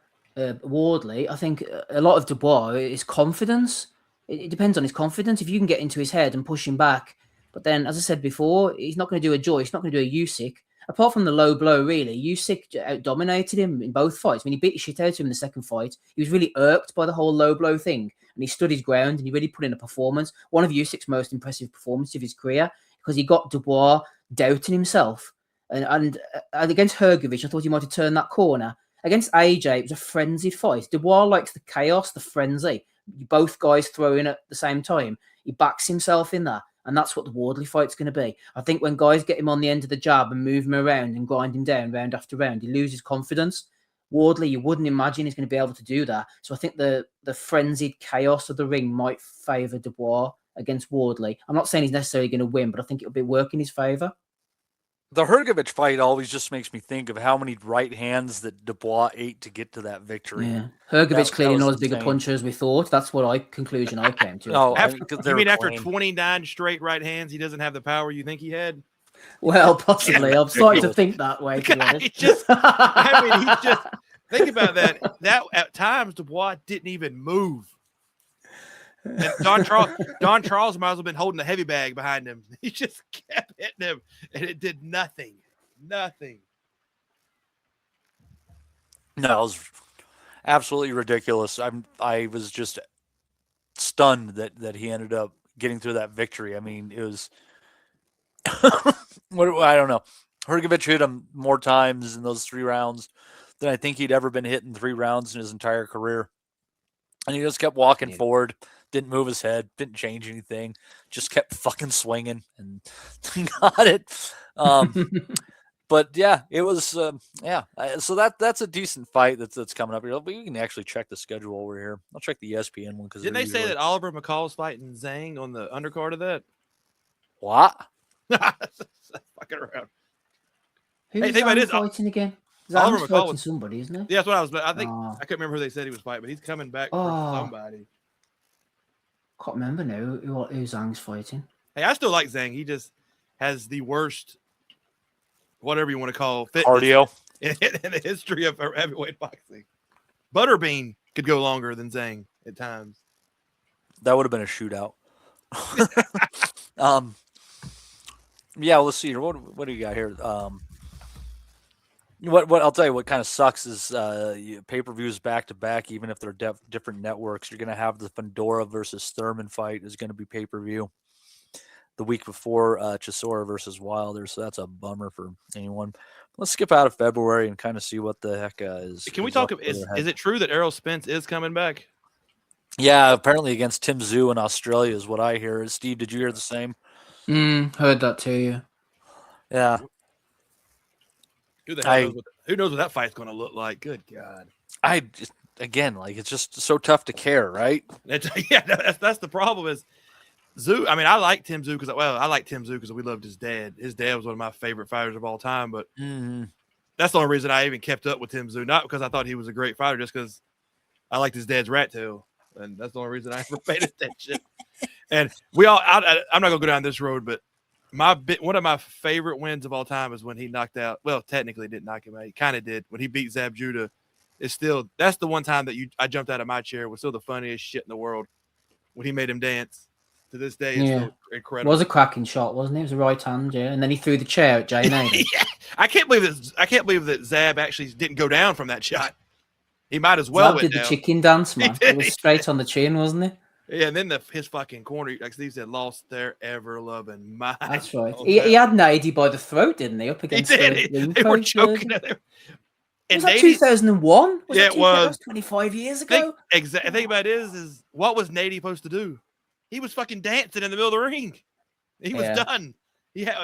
Wardley, I think a lot of Dubois is confidence. It depends on his confidence. If you can get into his head and push him back, but then, as I said before, he's not going to do a Joyce, not going to do a Usyk. Apart from the low blow, really, Usyk out-dominated him in both fights. When he beat the shit out of him in the second fight, he was really irked by the whole low blow thing, and he stood his ground, and he really put in a performance. One of Usyk's most impressive performances of his career, because he got Dubois doubting himself. And against Hrgovic, I thought he might have turned that corner. Against AJ, it was a frenzied fight. Dubois likes the chaos, the frenzy. Both guys throw in at the same time. He backs himself in that. And that's what the Wardley fight's going to be. I think when guys get him on the end of the jab and move him around and grind him down round after round, he loses confidence. Wardley, you wouldn't imagine he's going to be able to do that. So I think the frenzied chaos of the ring might favour Dubois against Wardley. I'm not saying he's necessarily going to win, but I think it'll be work in his favour. The Hrgovic fight always just makes me think of how many right hands that Dubois ate to get to that victory. Yeah, Hrgovic clearly was not as big a insane. puncher as we thought. That's what conclusion I came to. No, After, because you mean after 29 straight right hands, he doesn't have the power you think he had? Well, possibly. I'm starting to think that way, to be honest. He just think about that. That at times Dubois didn't even move. And Don Charles might as well have been holding a heavy bag behind him. He just kept hitting him, and it did nothing. Nothing. No, it was absolutely ridiculous. I was just stunned that he ended up getting through that victory. I mean, it was I don't know. Hrgovic hit him more times in those 3 rounds than I think he'd ever been hit in 3 rounds in his entire career. And he just kept walking forward, didn't move his head, didn't change anything, just kept fucking swinging and got it. But yeah, it was so that's a decent fight that's coming up here. We can actually check the schedule over here. I'll check the ESPN one because didn't they say that Oliver McCall's fighting Zhang on the undercard of that? What? Fucking around. Who's Zhang fighting again? Oliver Zhang's McCall fighting somebody, isn't he? Yeah, that's what I was. I think I couldn't remember who they said he was fighting, but he's coming back for somebody. Can't remember now who Zhang's fighting. Hey, I still like Zhang. He just has the worst, whatever you want to call fitness cardio in the history of heavyweight boxing. Butterbean could go longer than Zhang at times. That would have been a shootout. Yeah, let's see here. What do you got here? What I'll tell you what kind of sucks is pay-per-views back to back, even if they're different networks. You're going to have the Fandora versus Thurman fight is going to be pay-per-view the week before Chisora versus Wilder, so that's a bummer for anyone. Let's skip out of February and kind of see what the heck is. Can we talk? Is it true that Errol Spence is coming back? Yeah, apparently against Tim Tszyu in Australia is what I hear. Steve, did you hear the same? Heard that too, yeah. Yeah. Who knows what that fight's going to look like? Good God. It's just so tough to care, right? That's the problem is Tszyu. I mean, I like Tim Tszyu because we loved his dad. His dad was one of my favorite fighters of all time, but that's the only reason I even kept up with Tim Tszyu. Not because I thought he was a great fighter, just because I liked his dad's rat tail. And that's the only reason I ever paid attention. And I'm not going to go down this road, but one of my favorite wins of all time is when he knocked out. Well, technically didn't knock him out. He kind of did when he beat Tszyu-Judah. That's the one time that I jumped out of my chair. It was still the funniest shit in the world when he made him dance. To this day, it's still incredible. It was a cracking shot, wasn't it? It was a right hand, yeah. And then he threw the chair at Jay Nader. Yeah. I can't believe that Zab actually didn't go down from that shot. He might as well. Zab did the chicken dance, man. It was straight on the chin, wasn't it? Yeah, and then his fucking corner, like Steve said, lost their ever-loving mind. That's right. He had Nady by the throat, didn't he? Up against they were choking at him. Was that 2001? It was 25 years ago. Exactly. The thing about it is what was Nady supposed to do? He was fucking dancing in the middle of the ring. He was done.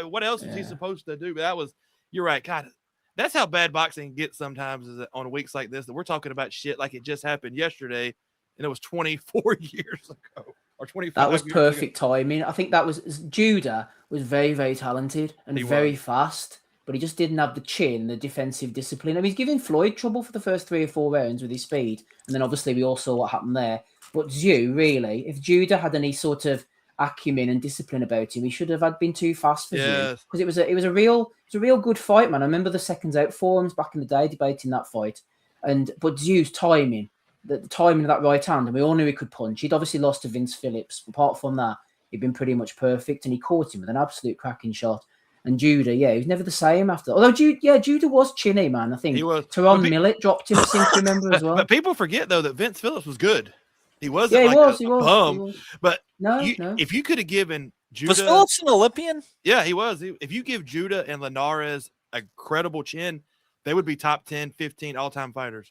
What else was he supposed to do? But you're right. God, that's how bad boxing gets sometimes is on weeks like this that we're talking about shit like it just happened yesterday. And it was 24 years ago or 25. That was perfect timing. I think that was Judah was very, very talented and very fast, but he just didn't have the chin, the defensive discipline. I mean, he's giving Floyd trouble for the first 3 or 4 rounds with his speed. And then obviously we all saw what happened there. But Tszyu, really, if Judah had any sort of acumen and discipline about him, he should have been too fast for Tszyu. Because it was a real good fight, man. I remember the seconds out forums back in the day debating that fight. But Tszyu's timing. The timing of that right hand, and we all knew he could punch. He'd obviously lost to Vince Phillips. Apart from that, he'd been pretty much perfect, and he caught him with an absolute cracking shot. And Judah, he was never the same after. Although Judah was chinny, man. I think he was. Teron Millett dropped him, I seem to remember as well. But people forget though that Vince Phillips was good. He wasn't he like a bum. He was. But no. If you could have given Judah, was Phillips an Olympian? Yeah, he was. If you give Judah and Linares a credible chin, they would be top 10, 15 all-time fighters.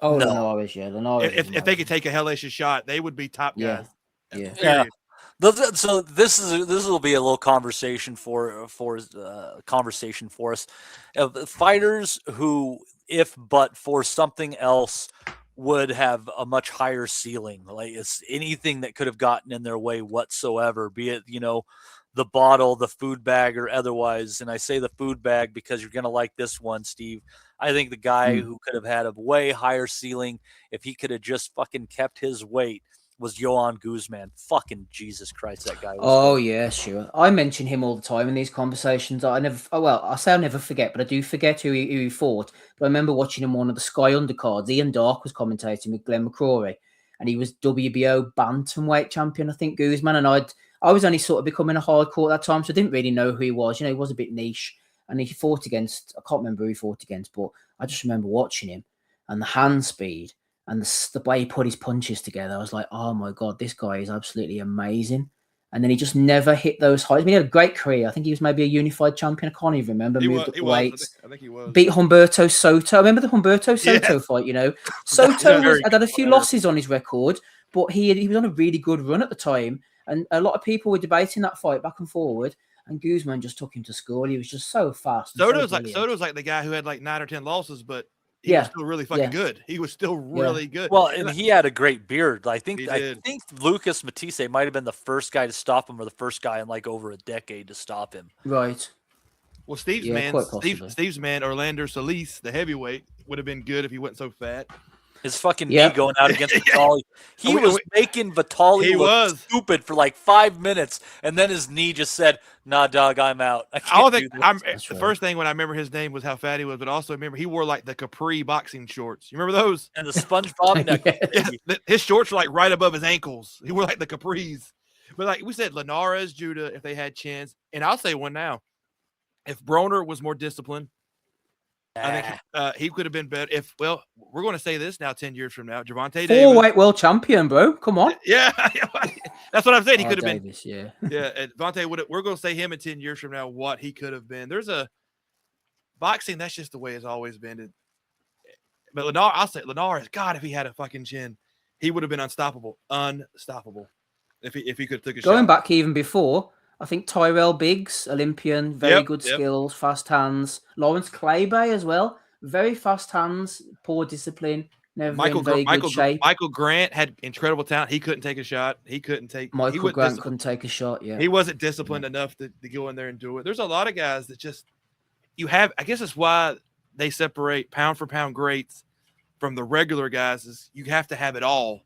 Oh, no. Linares, if they could take a hellacious shot, they would be top guys. Yeah. So this will be a little conversation for us. Fighters who if but for something else, would have a much higher ceiling. Like it's anything that could have gotten in their way whatsoever, be it, the bottle, the food bag, or otherwise. And I say the food bag because you're going to like this one, Steve. I think the guy who could have had a way higher ceiling if he could have just fucking kept his weight was Johan Guzman. Fucking Jesus Christ, that guy was Oh good. yeah, sure. I mention him all the time in these conversations. I never. Oh well, I say I'll never forget, but I do forget who he fought. But I remember watching him on one of the Sky undercards. Ian Dark was commentating with Glenn McCrory, and he was WBO bantamweight champion, I think, Guzman. And I was only sort of becoming a hardcore at that time, so I didn't really know who he was. He was a bit niche, and he fought against. I can't remember who he fought against, but I just remember watching him and the hand speed. And the way he put his punches together, I was like, oh my God, this guy is absolutely amazing. And then he just never hit those heights. I mean, he had a great career. I think he was maybe a unified champion. I can't even remember. Moved up the weights. I think he was. Beat Humberto Soto. Remember the Humberto Soto fight, Soto had a few losses on his record, but he was on a really good run at the time. And a lot of people were debating that fight back and forward. And Guzman just took him to school. He was just so fast. Soto's like the guy who had like 9 or 10 losses, but he was still really fucking good. He was still really good. Well, and he had a great beard. I think Lucas Matisse might have been the first guy to stop him, or the first guy in like over a decade to stop him. Right. Well, Steve's man, Orlando Solis, the heavyweight, would have been good if he wasn't so fat. His fucking knee going out against Vitali. He was making Vitali look stupid for like 5 minutes, and then his knee just said, "Nah, dog, I'm out." The first thing when I remember his name was how fat he was, but also remember he wore like the capri boxing shorts. You remember those? And the SpongeBob neck. His shorts were like right above his ankles. He wore like the capris. But like we said, Linares, Judah, if they had chance, and I'll say one now, if Broner was more disciplined, I think he could have been better. We're going to say this now 10 years from now. Gervonta Davis. 4-weight world champion, bro. Come on. Yeah. That's what I'm saying. He could have been. Yeah. Yeah. Gervonta we're going to say him in 10 years from now, what he could have been. There's a boxing. That's just the way it's always been. But I'll say Linares, God, if he had a fucking chin, he would have been unstoppable. Unstoppable. If he could have took a shot. Going back even before, I think Tyrell Biggs, Olympian, very good skills, fast hands. Lawrence Claybay as well, very fast hands, poor discipline, never in very good shape. Michael Grant had incredible talent. He couldn't take a shot. Michael Grant couldn't take a shot. Yeah, he wasn't disciplined enough to go in there and do it. There's a lot of guys that just I guess that's why they separate pound for pound greats from the regular guys. Is you have to have it all.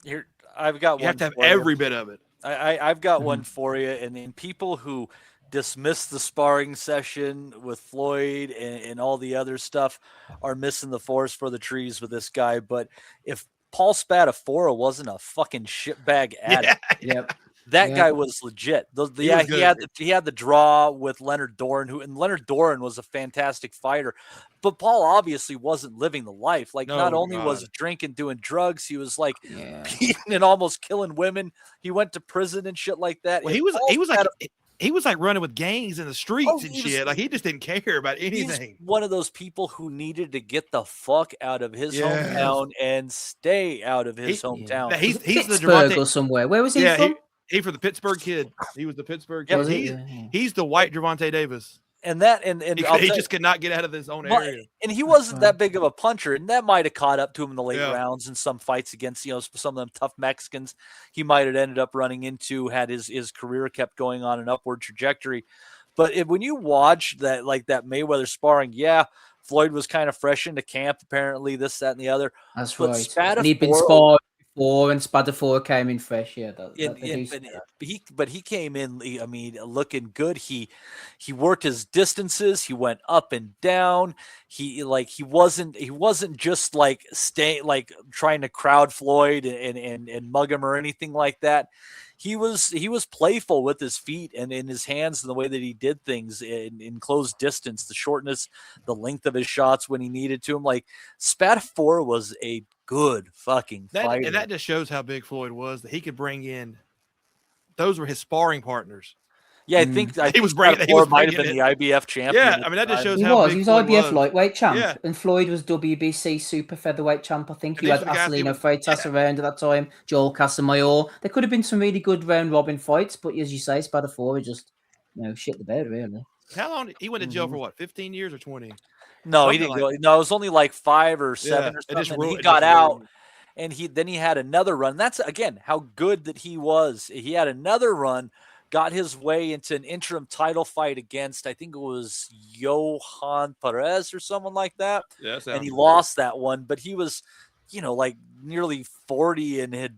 Here, I've got. You have to have every bit of it. I've got one for you, and then people who dismiss the sparring session with Floyd and all the other stuff are missing the forest for the trees with this guy. But if Paul Spadafora wasn't a fucking shitbag addict, that guy was legit. He had the draw with Leonard Doran, and Leonard Doran was a fantastic fighter. But Paul obviously wasn't living the life. Like, not only was he drinking, doing drugs, he was like beating and almost killing women. He went to prison and shit like that. Well, he was like running with gangs in the streets and shit. Like, he just didn't care about anything. He's one of those people who needed to get the fuck out of his hometown and stay out of his hometown. Yeah. He's the Gervonta or somewhere. Where was he from? He for the Pittsburgh kid. He was the Pittsburgh kid. He's the white Gervonta Davis. And he just could not get out of his own area. And he wasn't that big of a puncher, and that might have caught up to him in the late rounds in some fights against some of them tough Mexicans he might have ended up running into had his career kept going on an upward trajectory. But when you watch that Mayweather sparring, Floyd was kind of fresh into camp, apparently, this, that, and the other. That's right. And he'd been sparred before, and Spadafora came in fresh. But he came in, I mean, looking good. He worked his distances. He went up and down. He wasn't just like trying to crowd Floyd and mug him or anything like that. He was playful with his feet and in his hands and the way that he did things in close distance, the shortness, the length of his shots when he needed to. Like, Spadafora was a good fucking fighter. And that just shows how big Floyd was, that he could bring in. Those were his sparring partners. Yeah, I think he might have been the IBF champion. Yeah, I mean, that just shows how big he was IBF lightweight champ, and Floyd was WBC super featherweight champ. I think you had Acelino Freitas around at that time, Joel Casamayor. There could have been some really good round robin fights, but as you say, Spadafora just shit the bed really. How long he went to jail for? What, 15 years or 20? No, he Something didn't like go. No, it was only like 5 or 7 Yeah, or it just something. And he it got just out, ruined and he had another run. That's again how good that he was. He had another run, got his way into an interim title fight against, I think it was Johan Perez or someone like that, Yeah, that and sounds he right. lost that one. But he was, like nearly 40 and had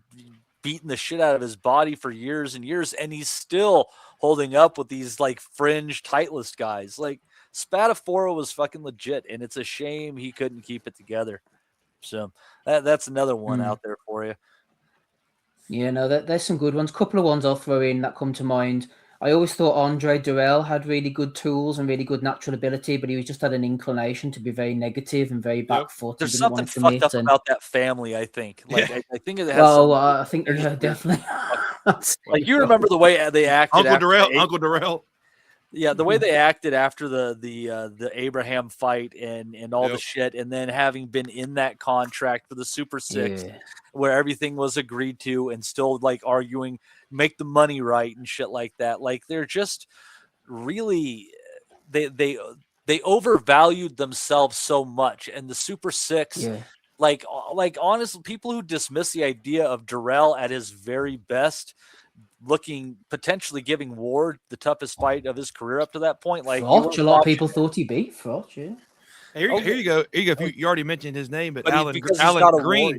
beaten the shit out of his body for years and years, and he's still holding up with these like fringe Titleist guys. Like Spadafora was fucking legit, and it's a shame he couldn't keep it together. So that's another one out there for you. Yeah, no, there's some good ones. Couple of ones I'll throw in that come to mind. I always thought Andre Durrell had really good tools and really good natural ability, but he just had an inclination to be very negative and very back foot. He There's didn't something want to fucked commit. up And about that family, I think. Like, Yeah. I think it has well, some. I think They're just weird. definitely. Like, you remember the way they acted Uncle after Darrell. Uncle Darrell. Yeah, the way they acted after the Abraham fight and all the Yep. shit, and then having been in that contract for the Super Six, Yeah. where everything was agreed to, and still like arguing, make the money right and shit like that. Like they're just really they overvalued themselves so much, and the Super Six. Yeah. Like honestly, people who dismiss the idea of Darrell at his very best, looking potentially giving Ward the toughest fight of his career up to that point. Like you Frotch, weren't a lot of watching, people thought he beat Frotch, yeah. Here Oh, you go. Here you go. Oh, You already mentioned his name, but but because he's not a warrior.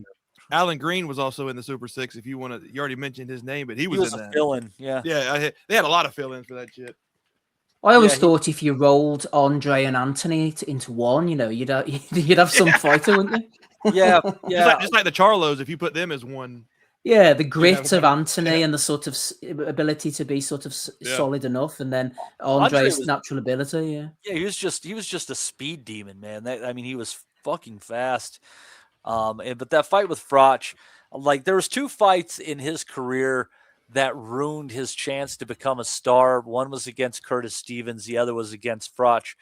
Alan Green was also in the Super Six. If you want to, you already mentioned his name, but he He was was in a that. fill-in, yeah. Yeah, they had a lot of fill-ins for that shit. I always Yeah, thought if you rolled Andre and Anthony into one, you'd have some fighter, wouldn't you? yeah, yeah. Just like the Charlos, if you put them as one. Yeah, the You'd have grit of one. Anthony Yeah. and the sort of ability to be sort of Yeah. solid enough, and then Andre Andre's was, natural ability. Yeah, yeah, he was just a speed demon, man. I mean, he was fucking fast. But that fight with Frotch, like there was 2 fights in his career that ruined his chance to become a star. One was against Curtis Stevens, the other was against Frotch.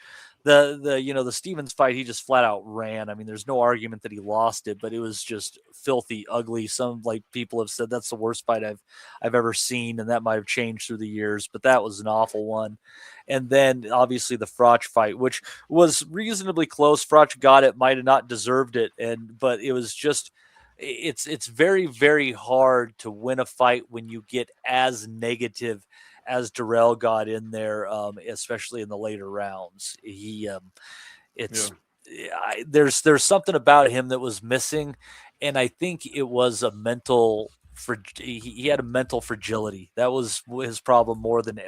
The Stevens fight, he just flat out ran. I mean, there's no argument that he lost it, but it was just filthy, ugly. Some like people have said that's the worst fight I've ever seen, and that might have changed through the years, but that was an awful one. And then obviously the Frotch fight, which was reasonably close. Frotch got it, might have not deserved it, but it was just it's very, very hard to win a fight when you get as negative as Darrell got in there, especially in the later rounds. There's something about him that was missing, and I think it was a mental. He had a mental fragility. That was his problem more than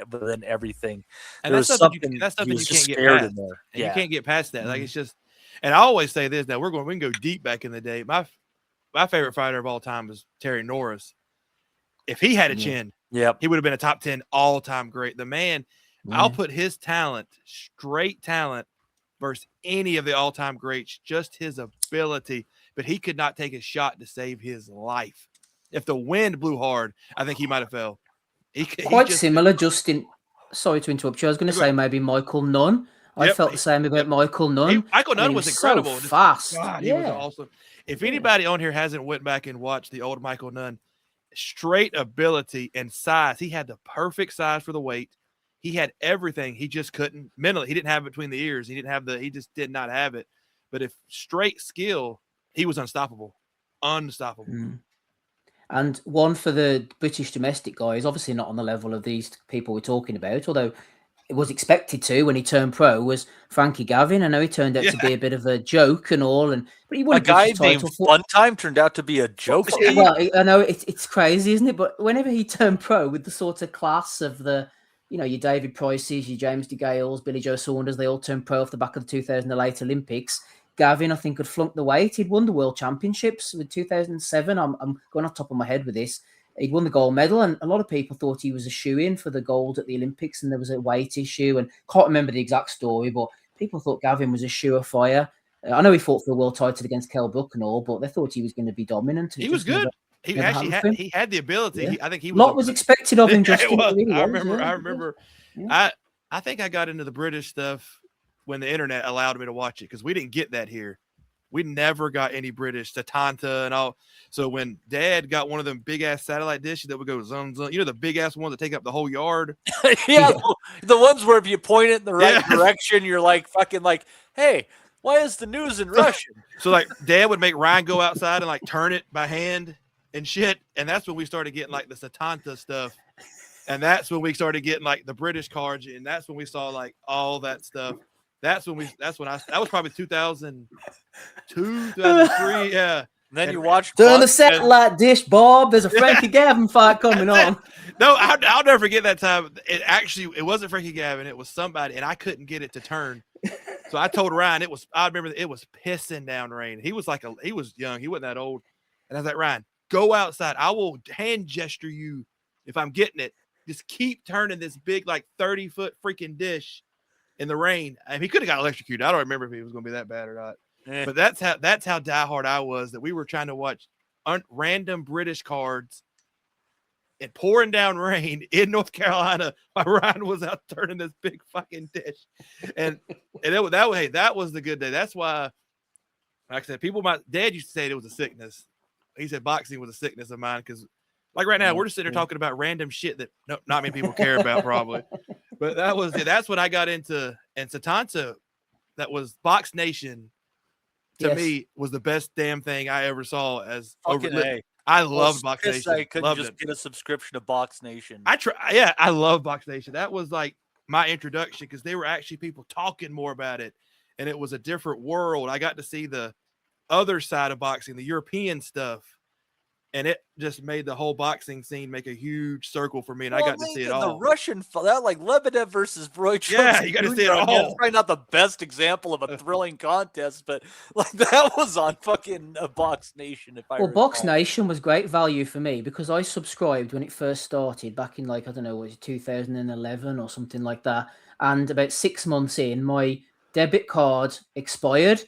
everything. And There that's was something something that's something he you was just can't get scared past. in there. And Yeah, you can't get past that. Like it's just, and I always say this. Now we can go deep back in the day. My favorite fighter of all time was Terry Norris. If he had a chin, he would have been a top 10 all-time great. The man, I'll put his talent, straight talent, versus any of the all-time greats, just his ability. But he could not take a shot to save his life. If the wind blew hard, I think he might have fell. Quite similar, Justin. Sorry to interrupt you. I was going to say maybe Michael Nunn. I felt the same about Michael Nunn. Michael Nunn was incredible. So fast. God, he was awesome. If anybody on here hasn't went back and watched the old Michael Nunn, straight ability and size. He had the perfect size for the weight. He had everything. He just couldn't mentally. He didn't have it between the ears. He just did not have it. But if straight skill, he was unstoppable. Unstoppable. And one for the British domestic guys, obviously not on the level of these people we're talking about, although it was expected to when he turned pro, was Frankie Gavin. I know he turned out to be a bit of a joke and all, but he won a guy British named title Fun Time turned out to be a joke. Well, I know it's crazy, isn't it? But whenever he turned pro with the sort of class of the, your David Prices, your James DeGales, Billy Joe Saunders, they all turned pro off the back of the 2008 Olympics. Gavin, I think, had flunked the weight. He'd won the World Championships with 2007. I'm going off the top of my head with this. He'd won the gold medal, and a lot of people thought he was a shoe-in for the gold at the Olympics, and there was a weight issue, and can't remember the exact story, but people thought Gavin was a surefire. I know he fought for the world title against Kell Brook and all, but they thought he was going to be dominant. He was good. He had the ability. Yeah. I think he was. A lot was expected of him. Justin. Really I remember. Yeah. I think I got into the British stuff when the internet allowed me to watch it because we didn't get that here. We never got any British, Tatanta and all. So when Dad got one of them big ass satellite dishes that would go zone, the big ass ones that take up the whole yard. The ones where if you point it in the right direction, you're like fucking like, hey, Why is the news in Russian? So like Dad would make Ryan go outside and like turn it by hand and shit. And that's when we started getting like the Satanta stuff. And that's when we started getting like the British cards. And that's when we saw like all that stuff. That was probably 2002, 2003. Yeah. And then And you watched Turn the satellite dish, Bob. There's a Frankie Gavin fight coming on. No, I'll never forget that time. It wasn't Frankie Gavin. It was somebody, and I couldn't get it to turn. So I told Ryan I remember it was pissing down rain. He was young. He wasn't that old. And I was like, Ryan, go outside. I will hand gesture you if I'm getting it. Just keep turning this big, like 30-foot freaking dish in the rain. I mean, he could have got electrocuted. I don't remember if he was going to be that bad or not. But that's how diehard I was, that we were trying to watch random British cards and pouring down rain in North Carolina while Ryan was out turning this big fucking dish. And that was the good day. That's why, like I said, Dad used to say it was a sickness. He said boxing was a sickness of mine because, like right now, we're just sitting there talking about random shit that not many people care about probably. But that's what I got into. And Satanta, that was Box Nation. To me, was the best damn thing I ever saw. I loved Box Nation. I couldn't just get a subscription to Box Nation. I love Box Nation. That was like my introduction because they were actually people talking more about it, and it was a different world. I got to see the other side of boxing, the European stuff, and it just made the whole boxing scene make a huge circle for me, and I got to see it all. The Russian, that like Lebedev versus Roy Jones. Yeah, you got to see it all. It's probably not the best example of a thrilling contest, but like that was on fucking Box Nation. Box Nation was great value for me because I subscribed when it first started back in like, I don't know, was it 2011 or something like that. And about 6 months in, my debit card expired.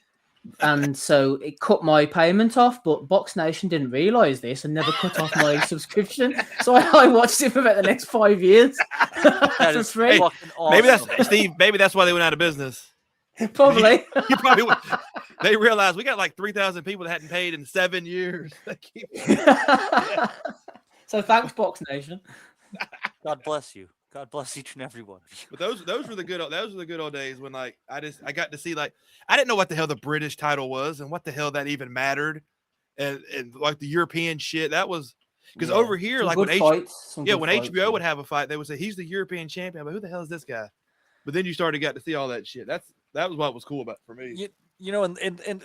And so it cut my payment off, but Box Nation didn't realize this and never cut off my subscription. So I watched it for about the next 5 years for free. Awesome. Maybe that's why they went out of business. Probably. You probably would. They realized we got like 3,000 people that hadn't paid in 7 years. So thanks, Box Nation. God bless you. God bless each and every one of you. But those were the good old days when like I got to see, like, I didn't know what the hell the British title was and what the hell that even mattered, and like the European shit that was because over here like when HBO would have a fight, they would say he's the European champion, but who the hell is this guy? But then you got to see all that shit. That was what was cool about it for me. You know, and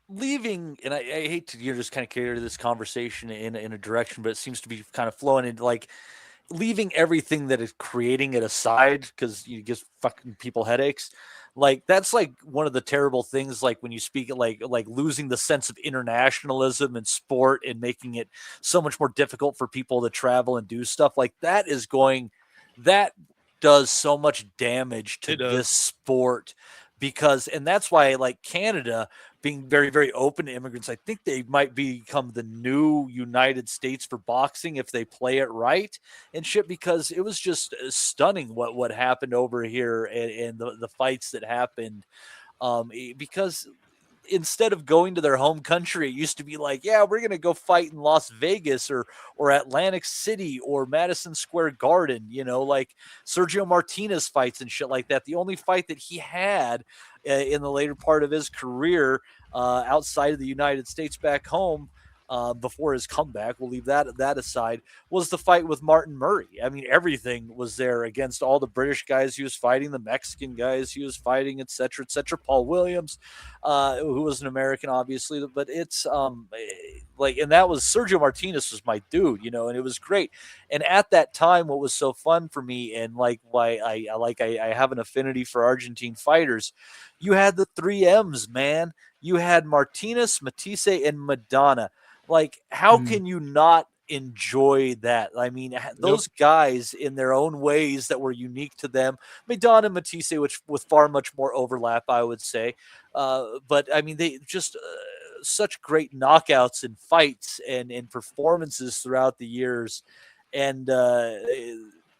leaving, and I hate to just kind of carry this conversation in a direction, but it seems to be kind of flowing into like. Leaving everything that is creating it aside because you give fucking people headaches, like that's like one of the terrible things. Like when you speak like losing the sense of internationalism in sport and making it so much more difficult for people to travel and do stuff like that that does so much damage to this sport. And that's why like Canada being very, very open to immigrants, I think they might become the new United States for boxing if they play it right and shit, because it was just stunning what happened over here and the fights that happened. Because instead of going to their home country, it used to be like, yeah, we're going to go fight in Las Vegas or Atlantic City or Madison Square Garden, you know, like Sergio Martinez fights and shit like that. The only fight that he had in the later part of his career outside of the United States back home before his comeback, we'll leave that aside, was the fight with Martin Murray. I mean, everything was there against all the British guys he was fighting, the Mexican guys he was fighting, et cetera, et cetera. Paul Williams, who was an American, obviously, but it's like, and that was Sergio Martinez was my dude, you know, and it was great. And at that time, what was so fun for me and like why I have an affinity for Argentine fighters, you had the 3Ms, man. You had Martinez, Matisse, and Madonna. Like, how can you not enjoy that? I mean, those guys in their own ways that were unique to them. Madonna and Matisse, which with far much more overlap, I would say. But I mean, they just such great knockouts and fights and performances throughout the years, and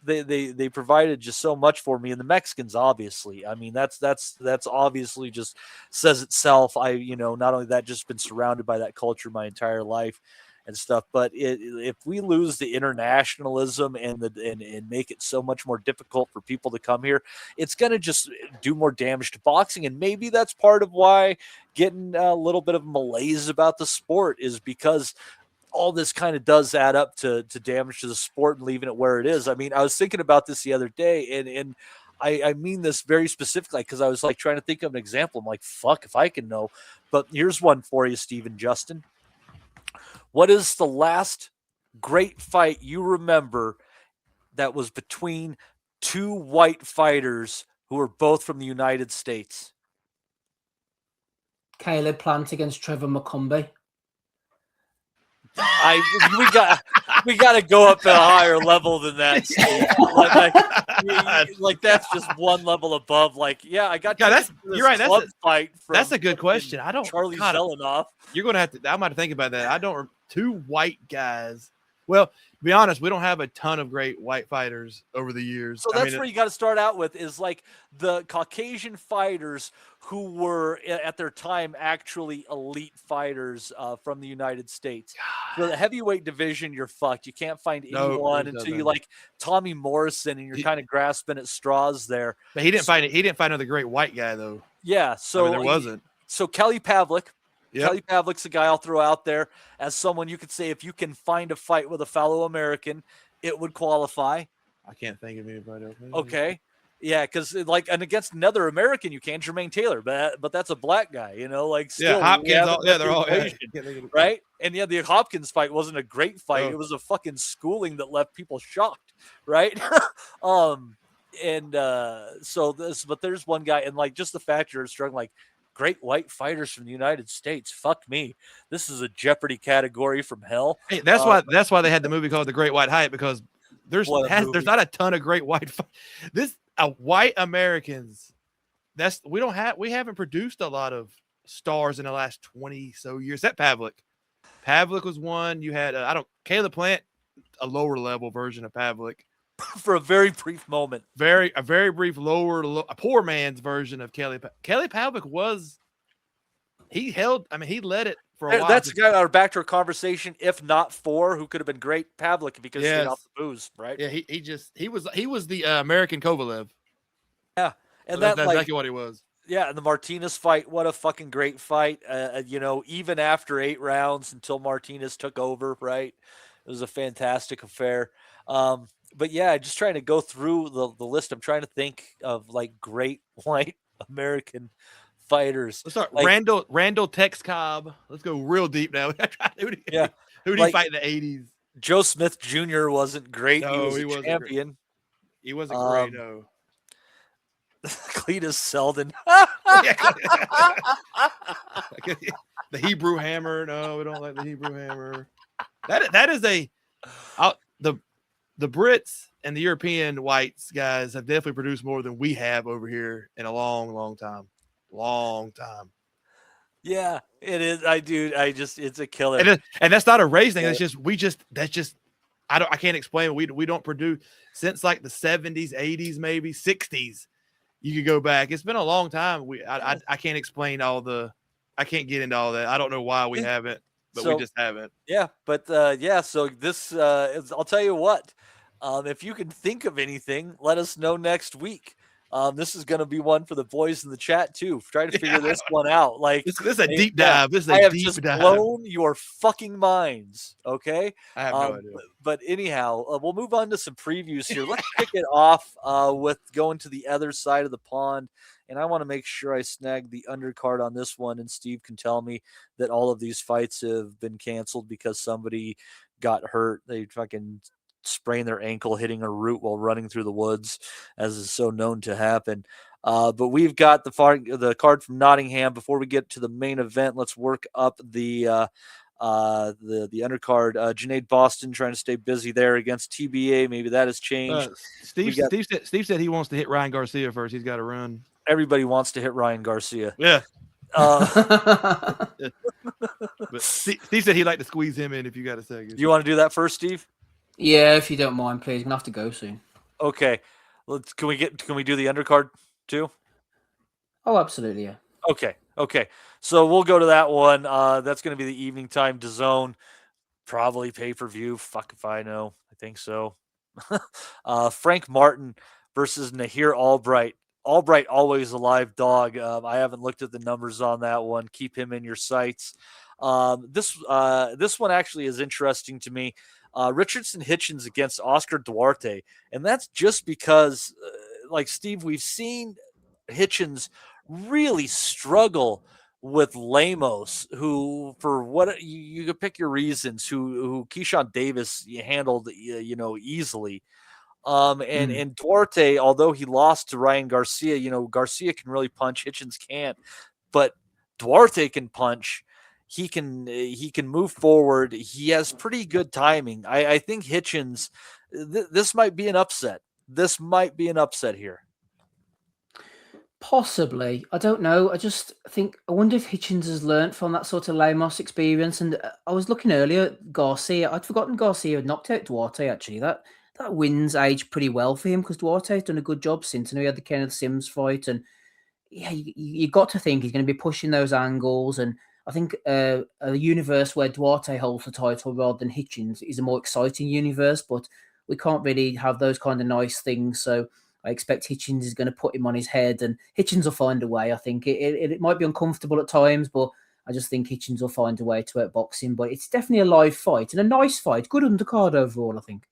they provided just so much for me. And the Mexicans, obviously, I mean, that's obviously just says itself. Not only that, just been surrounded by that culture my entire life. and stuff. But if we lose the internationalism and make it so much more difficult for people to come here, it's going to just do more damage to boxing. And maybe that's part of why getting a little bit of malaise about the sport is because all this kind of does add up to damage to the sport and leaving it where it is. I mean, I was thinking about this the other day, and I mean this very specifically because I was like trying to think of an example. I'm like, fuck, if I can know. But here's one for you, Stephen Justin. What is the last great fight you remember that was between two white fighters who were both from the United States? Caleb Plant against Trevor McCombie. We got to go up at a higher level than that, Steve. Like that's just one level above. Like, yeah, I got. Yeah, you're right. That's a good question. I don't. Charlie Zelenoff. You're gonna have to. I'm about to think about that. I don't. Two white guys. Well, to be honest, we don't have a ton of great white fighters over the years. So that's where you got to start out with is like the Caucasian fighters who were at their time actually elite fighters from the United States. For the heavyweight division, you're fucked. You can't find anyone until you like Tommy Morrison, and you're kind of grasping at straws there. But he didn't find it. He didn't find another great white guy though. Yeah, so there wasn't. So Kelly Pavlik. Yep. Kelly Pavlik's a guy I'll throw out there as someone you could say if you can find a fight with a fellow American, it would qualify. I can't think of anybody else. Okay. Yeah, because and against another American you can, Jermaine Taylor, but that's a black guy, like still, Hopkins, they're all right. And the Hopkins fight wasn't a great fight; Oh. It was a fucking schooling that left people shocked, right? But there's one guy, and like just the fact you're struggling, like great white fighters from the United States. Fuck me, this is a Jeopardy category from hell. Hey, that's why they had the movie called The Great White Height, because there's not a ton of great white white Americans. We haven't produced a lot of stars in the last 20 so years. That Pavlik was one. You had Caleb Plant, a lower level version of Pavlik. For a very brief moment. A very brief a poor man's version of Kelly Pavlik he led it for a while. That's the guy back to our conversation, if not for who could have been great Pavlik because he got off the booze, right? Yeah, he was the American Kovalev. Yeah. And that's exactly what he was. Yeah, and the Martinez fight, what a fucking great fight. Even after 8 rounds until Martinez took over, right? It was a fantastic affair. But yeah, just trying to go through the list. I'm trying to think of like great white American fighters. Let's start Randall Tex Cobb. Let's go real deep now. Who did he fight in the 80s? Joe Smith Jr. wasn't great. No, he was a champion. He wasn't great, no. Cletus Selden. The Hebrew Hammer. No, we don't like the Hebrew Hammer. That is the Brits and the European whites guys have definitely produced more than we have over here in a long, long time. Long time. Yeah, it is. It's a killer. And that's not a race thing. I can't explain. We don't produce since like the 70s, 80s, maybe 60s. You could go back. It's been a long time. I can't explain I can't get into all that. I don't know why we haven't, but we just haven't. Yeah, but so this I'll tell you what. If you can think of anything, let us know next week. This is going to be one for the boys in the chat too. Try to figure this one out. Like this is a deep dive. I have just blown your fucking minds. Okay, I have no idea. But anyhow, we'll move on to some previews here. Let's kick it off with going to the other side of the pond, and I want to make sure I snag the undercard on this one. And Steve can tell me that all of these fights have been canceled because somebody got hurt. They fucking sprain their ankle hitting a root while running through the woods, as is so known to happen. But we've got the card from Nottingham. Before we get to the main event, let's work up the undercard. Junaid Boston trying to stay busy there against TBA. Maybe that has changed. Steve said he wants to hit Ryan Garcia first. He's got to run. Everybody wants to hit Ryan Garcia. Yeah. But Steve said he'd like to squeeze him in if you got a second. Do you want to do that first, Steve? Yeah, if you don't mind, please. I'm gonna have to go soon. Okay. Can we do the undercard too? Oh, absolutely, yeah. Okay. So we'll go to that one. That's going to be the evening time DAZN. Probably pay-per-view. Fuck if I know. I think so. Frank Martin versus Nahir Albright. Albright always a live dog. I haven't looked at the numbers on that one. Keep him in your sights. This one actually is interesting to me. Richardson Hitchens against Oscar Duarte, and that's just because, like Steve, we've seen Hitchens really struggle with Lemos, who, for what you could pick your reasons, who Keyshawn Davis handled, easily. And Duarte, although he lost to Ryan Garcia, Garcia can really punch, Hitchens can't, but Duarte can punch. He can move forward. He has pretty good timing. I think Hitchens, this might be an upset. This might be an upset here. Possibly. I don't know. I wonder if Hitchens has learnt from that sort of Lemos experience. And I was looking earlier at Garcia. I'd forgotten Garcia had knocked out Duarte, actually. That win's aged pretty well for him because Duarte's done a good job since. And he had the Kenneth Sims fight. And yeah, you got to think he's going to be pushing those angles. And I think a universe where Duarte holds the title rather than Hitchens is a more exciting universe. But we can't really have those kind of nice things. So I expect Hitchens is going to put him on his head, and Hitchens will find a way. I think it might be uncomfortable at times, but I just think Hitchens will find a way to outbox him. But it's definitely a live fight and a nice fight. Good undercard overall, I think.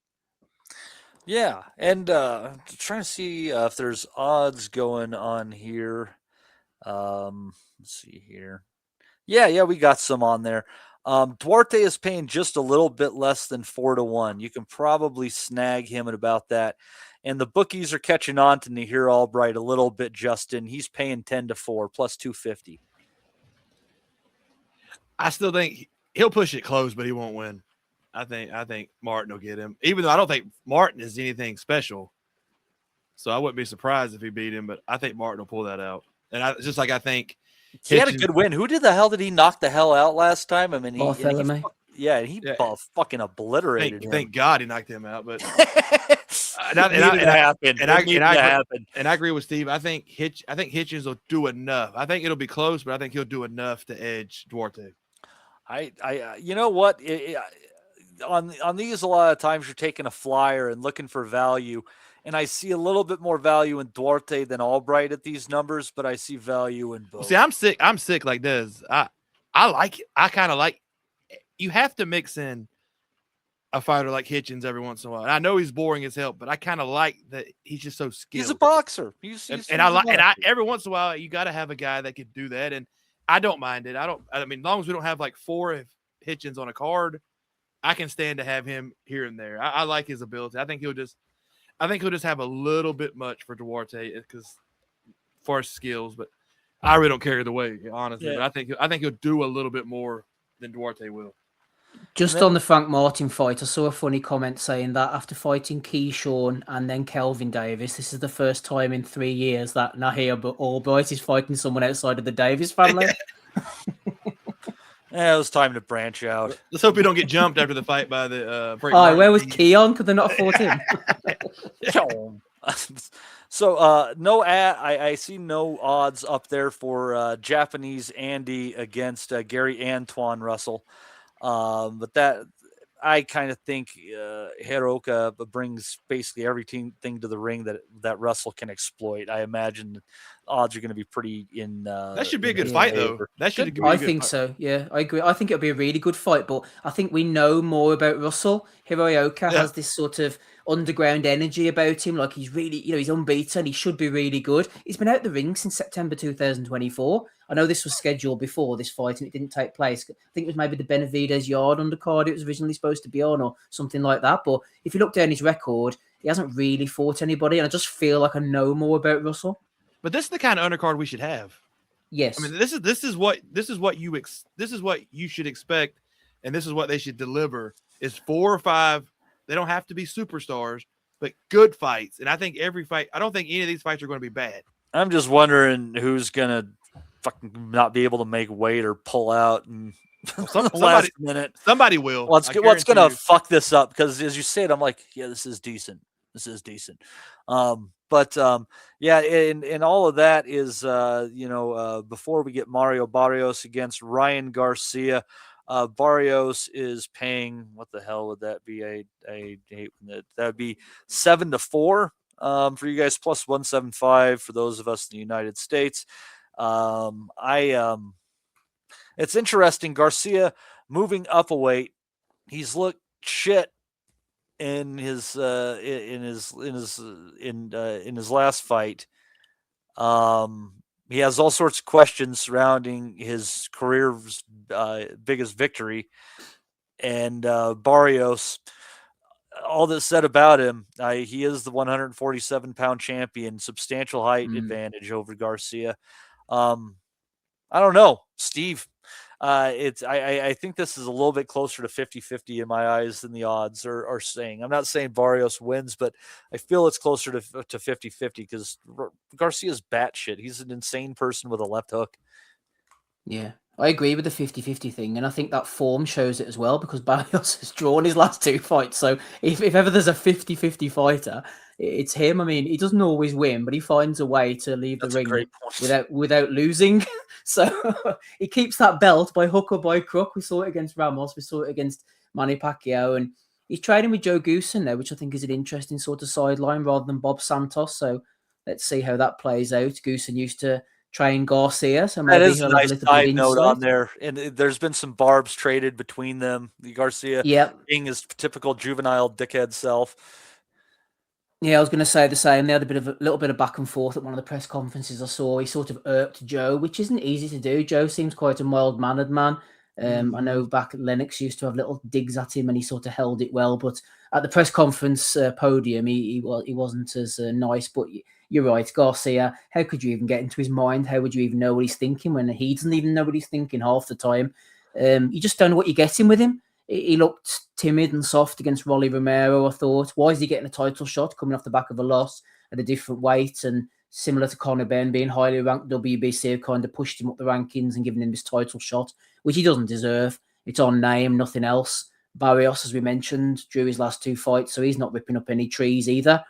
Yeah, and trying to see if there's odds going on here. Let's see here. Yeah, we got some on there. Duarte is paying just a little bit less than 4-1. You can probably snag him at about that. And the bookies are catching on to Nahir Albright a little bit, Justin. He's paying 10-4, plus 250. I still think he'll push it close, but he won't win. I think Martin will get him, even though I don't think Martin is anything special. So I wouldn't be surprised if he beat him, but I think Martin will pull that out. And I think he had a good win. Who the hell did he knock the hell out last time? I mean, he fucking obliterated him. Thank God he knocked him out, but and I agree with Steve. I think Hitchens will do enough. I think it'll be close, but I think he'll do enough to edge Duarte. You know what? On these, a lot of times you're taking a flyer and looking for value, and I see a little bit more value in Duarte than Albright at these numbers, but I see value in both. See, I'm sick like this. I like it. I kind of like. You have to mix in a fighter like Hitchens every once in a while. And I know he's boring as hell, but I kind of like that he's just so skilled. He's a boxer. Every once in a while you got to have a guy that could do that, and I don't mind it. I mean, as long as we don't have like 4 Hitchens on a card, I can stand to have him here and there. I like his ability. I think he'll just have a little bit much for Duarte because for his skills, but I really don't care either way, honestly. Yeah. But I think he'll do a little bit more than Duarte will. Just on the Frank Martin fight, I saw a funny comment saying that after fighting Keyshawn and then Kelvin Davis, this is the first time in 3 years that Nahir Albright is fighting someone outside of the Davis family. Yeah, it was time to branch out. Let's hope we don't get jumped after the fight by the where was Keon? Could they not afford him? So no I see no odds up there for Japanese Andy against Gary Antoine Russell. But that I kind of think Hiroka brings basically everything to the ring that Russell can exploit. I imagine odds are going to be pretty in. That should be a good fight, though. That should be. I think so. Yeah, I agree. I think it'll be a really good fight, but I think we know more about Russell. Hiroka has this sort of underground energy about him. Like he's really, he's unbeaten. He should be really good. He's been out the ring since September 2024. I know this was scheduled before this fight and it didn't take place. I think it was maybe the Benavidez Yard undercard it was originally supposed to be on or something like that. But if you look down his record, he hasn't really fought anybody. And I just feel like I know more about Russell. But this is the kind of undercard we should have. Yes. I mean, this is what you should expect, and this is what they should deliver is 4 or 5. They don't have to be superstars, but good fights. And I think I don't think any of these fights are going to be bad. I'm just wondering who's going to fucking not be able to make weight or pull out and last minute. Somebody will. What's going to fuck this up? Because as you said, I'm like, yeah, this is decent. But and all of that is, before we get Mario Barrios against Ryan Garcia, Barrios is paying, what the hell would that be? I hate that. That would be 7-4 for you guys, plus 175 for those of us in the United States. It's interesting. Garcia moving up a weight. He's looked shit in his last fight. He has all sorts of questions surrounding his career's biggest victory, and Barrios. All that's said about him, he is the 147-pound champion, substantial height advantage over Garcia. I don't know, Steve. I think this is a little bit closer to 50-50 in my eyes than the odds are saying. I'm not saying Barrios wins, but I feel it's closer to 50-50 because Garcia's batshit. He's an insane person with a left hook. Yeah, I agree with the 50-50 thing, and I think that form shows it as well because Barrios has drawn his last 2 fights. So if ever there's a 50-50 fighter, it's him. I mean, he doesn't always win, but he finds a way to leave the ring without losing. So he keeps that belt by hook or by crook. We saw it against Ramos. We saw it against Manny Pacquiao, and he's training with Joe Goosen now, which I think is an interesting sort of sideline rather than Bob Santos. So let's see how that plays out. Goosen used to train Garcia, so maybe he'll have a little bit of note insight on there. And there's been some barbs traded between them. The Garcia being his typical juvenile dickhead self. Yeah, I was going to say the same. They had a little bit of back and forth at one of the press conferences I saw. He sort of irked Joe, which isn't easy to do. Joe seems quite a mild-mannered man. I know back at Lennox used to have little digs at him, and he sort of held it well. But at the press conference podium, he wasn't as nice. But you're right, Garcia. How could you even get into his mind? How would you even know what he's thinking when he doesn't even know what he's thinking half the time? You just don't know what you're getting with him. He looked timid and soft against Rolly Romero, I thought. Why is he getting a title shot coming off the back of a loss at a different weight? And similar to Conor Benn being highly ranked, WBC have kind of pushed him up the rankings and given him this title shot, which he doesn't deserve. It's on name, nothing else. Barrios, as we mentioned, drew his last 2 fights, so he's not ripping up any trees either.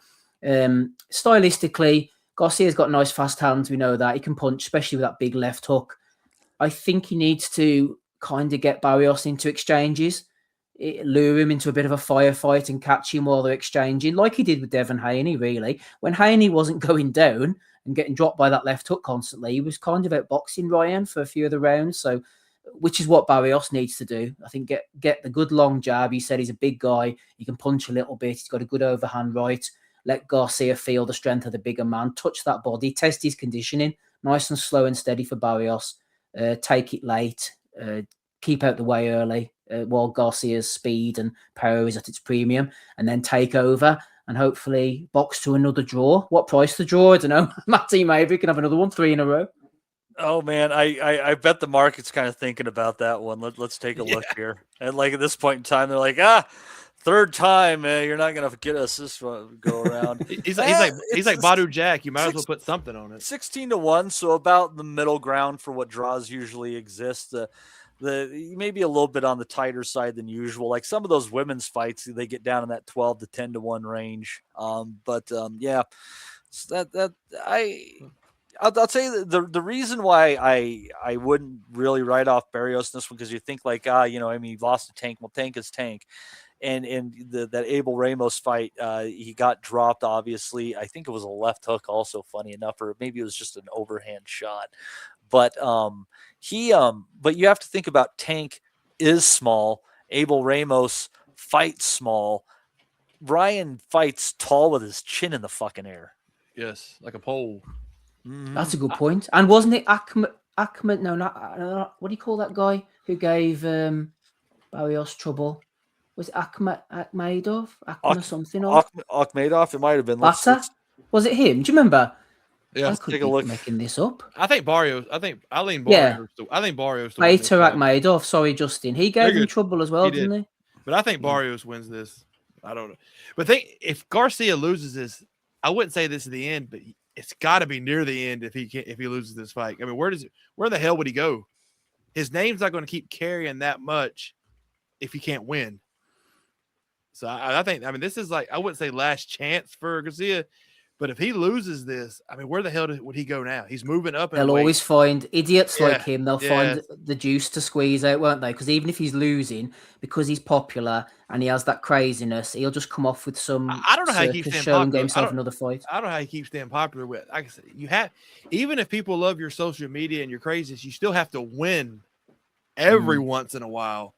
Stylistically, Garcia's got nice fast hands. We know that. He can punch, especially with that big left hook. I think he needs to kind of get Barrios into exchanges, lure him into a bit of a firefight and catch him while they're exchanging, like he did with Devin Haney, really. When Haney wasn't going down and getting dropped by that left hook constantly, he was kind of outboxing Ryan for a few of the rounds, so which is what Barrios needs to do. I think get the good long jab. He said he's a big guy. He can punch a little bit. He's got a good overhand right. Let Garcia feel the strength of the bigger man. Touch that body. Test his conditioning. Nice and slow and steady for Barrios. Take it late. Keep out the way early while Garcia's speed and power is at its premium, and then take over and hopefully box to another draw. What price the draw? I don't know. Matty, maybe we can have another one, 3 in a row. Oh man, I bet the market's kind of thinking about that one. Let's take a look here. And like at this point in time, they're like, third time, you're not gonna get us this one go around. he's like Badu Jack. You might as well put something on it. 16-1, so about the middle ground for what draws usually exist. The maybe a little bit on the tighter side than usual. Like some of those women's fights, they get down in that 12 to 10-1 range. Yeah, so I'll tell you the reason why I wouldn't really write off Barrios in this one, because you think like he lost to Tank. Well, Tank is Tank, and that Abel Ramos fight, he got dropped. Obviously, I think it was a left hook. Also, funny enough, or maybe it was just an overhand shot. But but you have to think about Tank is small. Abel Ramos fights small. Ryan fights tall with his chin in the fucking air. Yes, like a pole. That's a good point. And wasn't it Ahmed? No, not what do you call that guy who gave Barrios trouble? Was it Akhmedov? Or something? Akhmedov? It might have been. Was it him? Do you remember? Yeah, I could take a look. Making this up. I think Barrios. I lean Barrios. Yeah. I think Barrios. Bader Akhmedov. Sorry, Justin. He gave him trouble as well, didn't he? But I think Barrios wins this. I don't know. But if Garcia loses this, I wouldn't say this is the end, but it's got to be near the end if he loses this fight. I mean, where the hell would he go? His name's not going to keep carrying that much if he can't win. So I think this is like, I wouldn't say last chance for Garcia, But if he loses this, I mean, where the hell would he go now? He's moving up. They'll always find idiots like him. They'll yeah. find the juice to squeeze out, won't they? Because even if he's losing, because he's popular and he has that craziness, he'll just come off with some I don't know how he keeps circus staying show and popular. get himself another fight. I don't know how he keeps staying popular with. Like I said, you have, even if people love your social media and your craziness, you still have to win every once in a while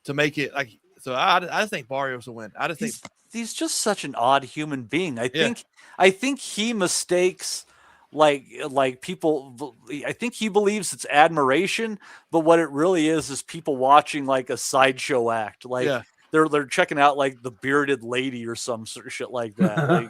to make it like. So I just think Barrios will win. I just think he's just such an odd human being. I think he mistakes like people. I think he believes it's admiration, but what it really is people watching like a sideshow act. Like they're checking out like the bearded lady or some sort of shit like that. Like,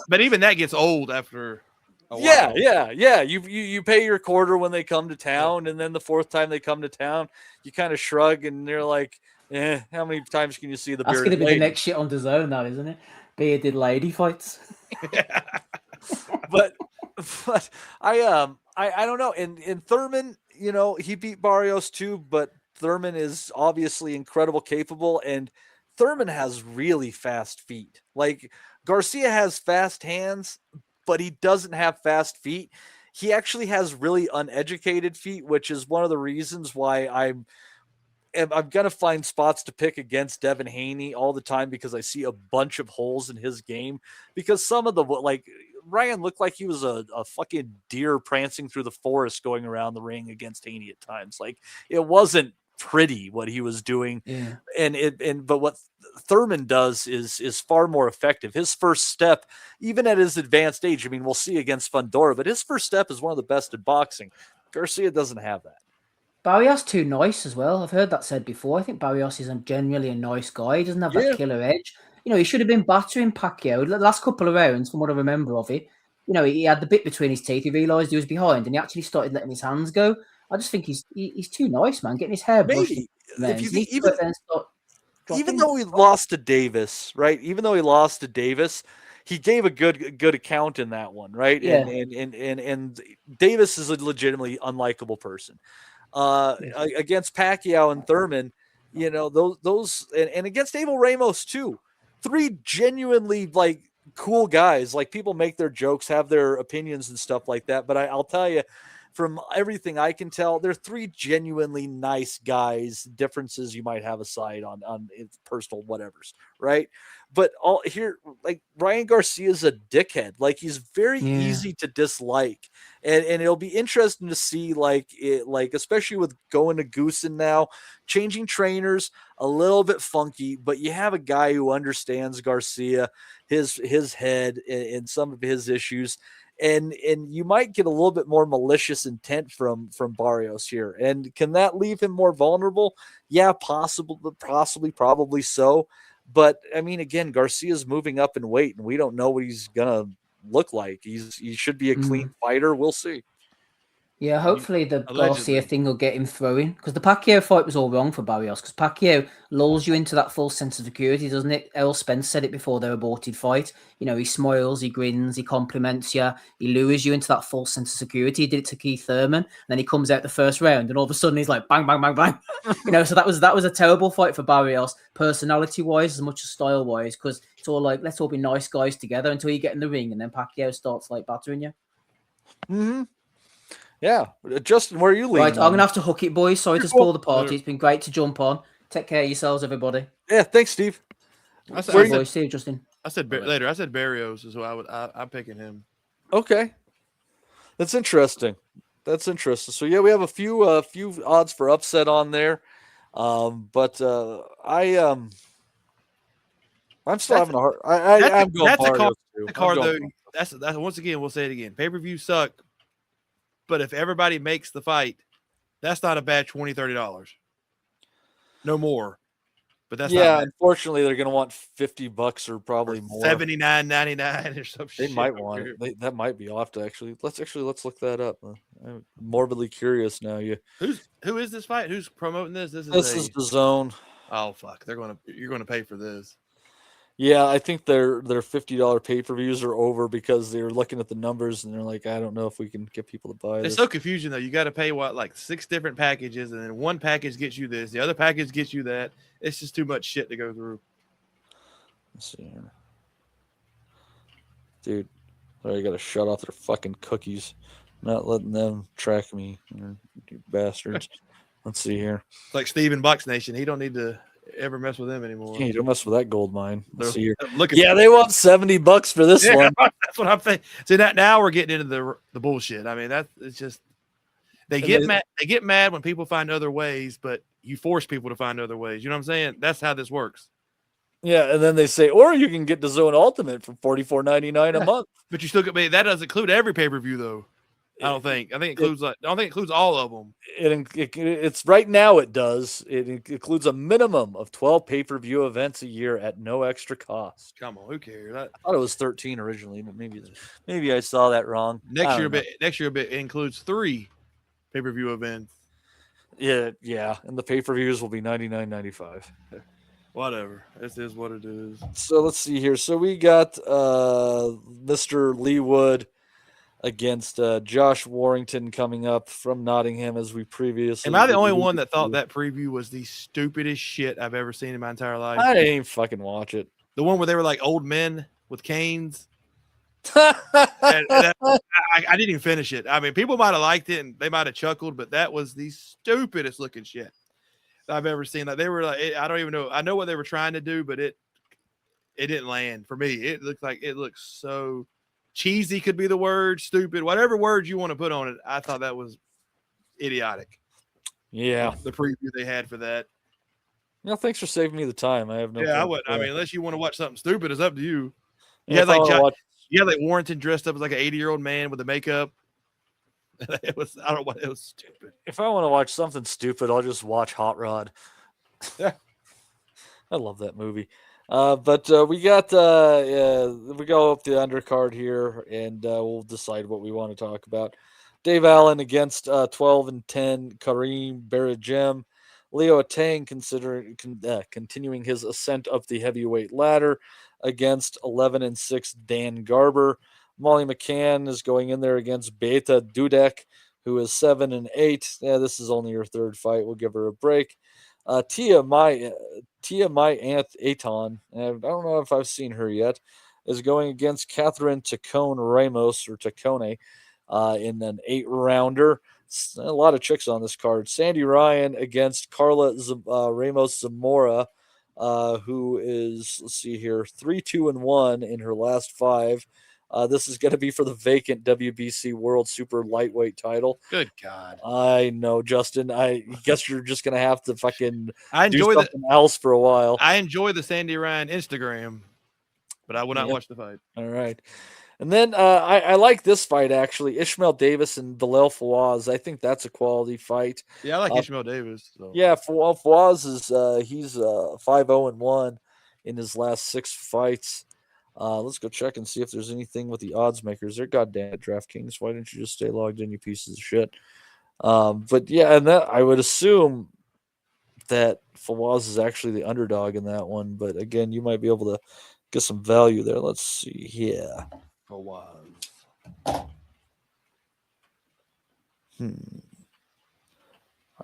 but even that gets old after. While. Yeah. You pay your quarter when they come to town, and then the fourth time they come to town, you kind of shrug, and they're like, how many times can you see the bearded lady? That's going to be the next shit on DAZN now, isn't it? Bearded lady fights. but I don't know. And Thurman, he beat Barrios too, but Thurman is obviously incredible capable, and Thurman has really fast feet. Like Garcia has fast hands, but he doesn't have fast feet. He actually has really uneducated feet, which is one of the reasons why I'm going to find spots to pick against Devin Haney all the time, because I see a bunch of holes in his game, because some of the, like, Ryan looked like he was a fucking deer prancing through the forest going around the ring against Haney at times. Like, it wasn't pretty what he was doing. Yeah. But what Thurman does is far more effective. His first step, even at his advanced age, I mean, we'll see against Fundora, but his first step is one of the best in boxing. Garcia doesn't have that. Barrios too nice as well. I've heard that said before. I think Barrios is generally a nice guy. He doesn't have that killer edge. He should have been battering Pacquiao the last couple of rounds, from what I remember of it. He had the bit between his teeth. He realised he was behind, and he actually started letting his hands go. I just think he's too nice, man. Getting his hair brushed. If you think, even though he lost to Davis, right? Even though he lost to Davis, he gave a good account in that one, right? Yeah. And Davis is a legitimately unlikable person. Against Pacquiao and Thurman, those and against Abel Ramos too. 3 genuinely like cool guys. Like, people make their jokes, have their opinions and stuff like that. But I'll tell you, from everything I can tell, they're 3 genuinely nice guys. Differences you might have aside on personal whatevers, right? But all here, like, Ryan Garcia is a dickhead. Like, he's very easy to dislike, and it'll be interesting to see, like, especially with going to Goosen now, changing trainers, a little bit funky, but you have a guy who understands Garcia, his head, and some of his issues. And you might get a little bit more malicious intent from Barrios here. And can that leave him more vulnerable? Yeah, possibly, probably so. But I mean, again, Garcia's moving up in weight, and we don't know what he's gonna look like. He should be a clean fighter. We'll see. Yeah, hopefully the Garcia thing will get him throwing, because the Pacquiao fight was all wrong for Barrios, because Pacquiao lulls you into that false sense of security, doesn't it? Errol Spence said it before their aborted fight. He smiles, he grins, he compliments you, he lures you into that false sense of security. He did it to Keith Thurman, and then he comes out the first round, and all of a sudden he's like bang, bang, bang, bang. So that was a terrible fight for Barrios, personality-wise as much as style-wise, because it's all like, let's all be nice guys together until you get in the ring, and then Pacquiao starts like battering you. Mm-hmm. Yeah, Justin, where are you leaving? Right, I'm gonna have to hook it, boys. Sorry to spoil the party. It's been great to jump on. Take care of yourselves, everybody. Yeah, thanks, Steve. Boys, see you, Justin. I said later. I said Barrios is who I'm picking him. Okay, that's interesting. So yeah, we have a few odds for upset on there, but I'm still having a hard. I'm going Barrios too. That's a card though. That's once again, we'll say it again. Pay-per-view suck. But if everybody makes the fight, that's not a bad $20, $30. No more. But that's not bad. Unfortunately, they're going to want $50 or probably more. $79.99 or some shit. They might want it. That might be off to actually. Let's look that up. I'm morbidly curious now. Who is this fight? Who's promoting this? This is the Zone. Oh fuck! You're gonna pay for this. Yeah, I think their $50 pay-per-views are over, because they're looking at the numbers and they're like, I don't know if we can get people to buy this. It's so confusing though. You got to pay like 6 different packages, and then one package gets you this, the other package gets you that. It's just too much shit to go through. Let's see here. Dude, I gotta shut off their fucking cookies. Not letting them track me, you bastards. Let's see here. It's like Steven Buck's Nation. He don't need to ever mess with them anymore. Hey, don't mess with that gold mine. Let's see here. Look, Yeah, they want $70 for this one. That's what I'm saying. See that now we're getting into the bullshit. I mean, it's just they get mad. They get mad when people find other ways, but you force people to find other ways. You know what I'm saying? That's how this works. Yeah, and then they say, or you can get the Zone Ultimate for $44.99 a month. But you still get that doesn't include every pay-per-view though. I don't think. I think it includes. I don't think it includes all of them. It's right now. It does. It includes a minimum of 12 pay-per-view events a year at no extra cost. Come on, who cares? I thought it was 13 originally, but maybe I saw that wrong. Next year, it includes 3 pay-per-view events. Yeah, and the pay-per-views will be $99.95. Whatever. This is what it is. So let's see here. So we got Mr. Leigh Wood against Josh Warrington coming up from Nottingham, as we previously. Am I the only one that thought that preview was the stupidest shit I've ever seen in my entire life? I didn't even fucking watch it. The one where they were like old men with canes. I didn't even finish it. I mean, people might have liked it and they might have chuckled, but that was the stupidest looking shit I've ever seen. Like they were like, I don't even know. I know what they were trying to do, but it didn't land for me. It looked so cheesy, could be the word, stupid, whatever words you want to put on it. I thought that was idiotic. Yeah, the preview they had for that. No, thanks for saving me the time. I have no. Yeah, I would. I mean, unless you want to watch something stupid, it's up to you. Yeah, like Warrington dressed up as like an 80-year-old man with the makeup. It was stupid. If I want to watch something stupid, I'll just watch Hot Rod. Yeah, I love that movie. But we got we go up the undercard here, and we'll decide what we want to talk about. Dave Allen against 12-10 Kareem Berajem. Leo Tang continuing his ascent up the heavyweight ladder against 11-6 Dan Garber. Molly McCann is going in there against Beta Dudek, who is 7-8. Yeah, this is only her third fight. We'll give her a break. Tia Mai Aton, I don't know if I've seen her yet, is going against Catherine Tacone Ramos or Tacone in an 8-rounder. A lot of chicks on this card. Sandy Ryan against Carla Ramos Zamora, who is, let's see here, 3-2-1 in her last 5. This is going to be for the vacant WBC World Super Lightweight title. Good God. I know, Justin. I guess you're just going to have to fucking do something else for a while. I enjoy the Sandy Ryan Instagram, but I will not watch the fight. All right. And then I like this fight, actually. Ishmael Davis and Bilal Fawaz. I think that's a quality fight. Yeah, I like Ishmael Davis. So. Yeah, Fawaz is he's 5-0-1 in his last 6 fights. Let's go check and see if there's anything with the odds makers. They're goddamn at DraftKings. Why didn't you just stay logged in, you pieces of shit? But yeah, and that I would assume that Fawaz is actually the underdog in that one. But again, you might be able to get some value there. Let's see here. Fawaz.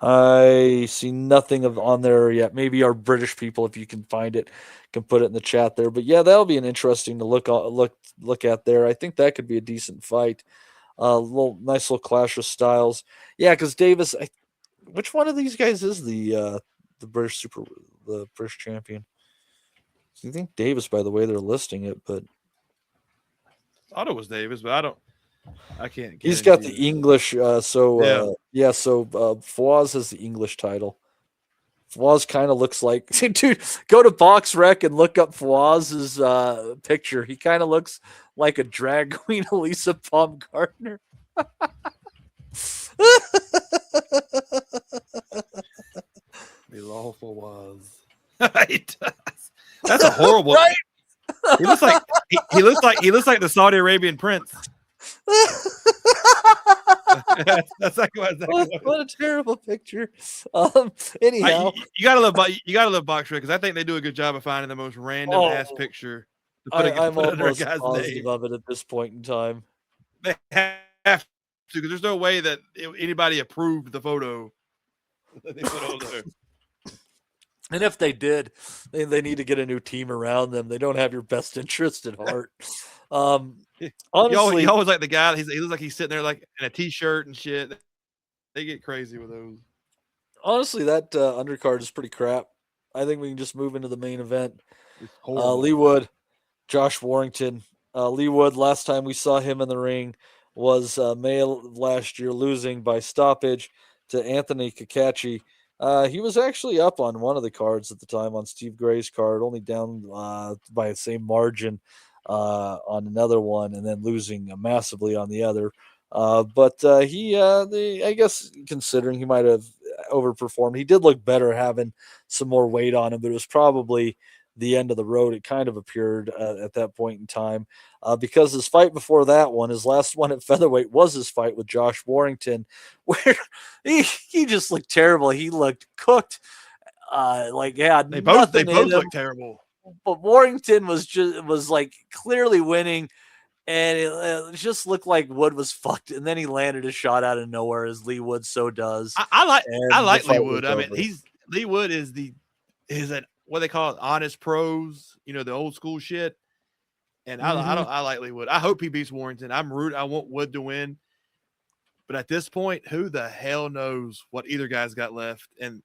I see nothing on there yet. Maybe our British people, if you can find it, can put it in the chat there. But yeah, that'll be an interesting to look at there. I think that could be a decent fight. Nice little clash of styles. Yeah, because Davis, which one of these guys is the British British champion? I think Davis, by the way they're listing it, but I thought it was Davis, but I can't. He's got the English. So Fawaz has the English title. Fawaz kind of looks like, dude, go to BoxRec and look up Fawaz's picture. He kind of looks like a drag queen, Elisa Baumgartner. Bilal Fawaz. That's a horrible. Right? He looks like the Saudi Arabian prince. That's what a terrible picture. Anyhow, you gotta love BoxRec because I think they do a good job of finding the most random ass picture. I'm almost positive of it at this point in time. They have to, because there's no way that anybody approved the photo that they put on there. And if they did, they need to get a new team around them. They don't have your best interest at heart. You Honestly, always like the guy. He looks like he's sitting there like in a t-shirt and shit. They get crazy with those. honestly, that undercard is pretty crap. I think we can just move into the main event. It's horrible. Leigh Wood, Josh Warrington. Leigh Wood, last time we saw him in the ring was May of last year, losing by stoppage to Anthony Kakachi. He was actually up on one of the cards at the time on Steve Gray's card, only down by the same margin on another one, and then losing massively on the other. I guess considering he might have overperformed, he did look better having some more weight on him, but it was probably the end of the road. It kind of appeared at that point in time because his fight before that one, his last one at featherweight, was his fight with Josh Warrington, where he just looked terrible. He looked cooked. They both nothing in him. look terrible. But Warrington was like clearly winning, and it just looked like Wood was fucked. And then he landed a shot out of nowhere, as Leigh Wood so does. I like Leigh Wood. I mean, over. Leigh Wood is what they call it, honest pros. You know, the old school shit. And I like Leigh Wood. I hope he beats Warrington. I want Wood to win. But at this point, who the hell knows what either guy's got left? And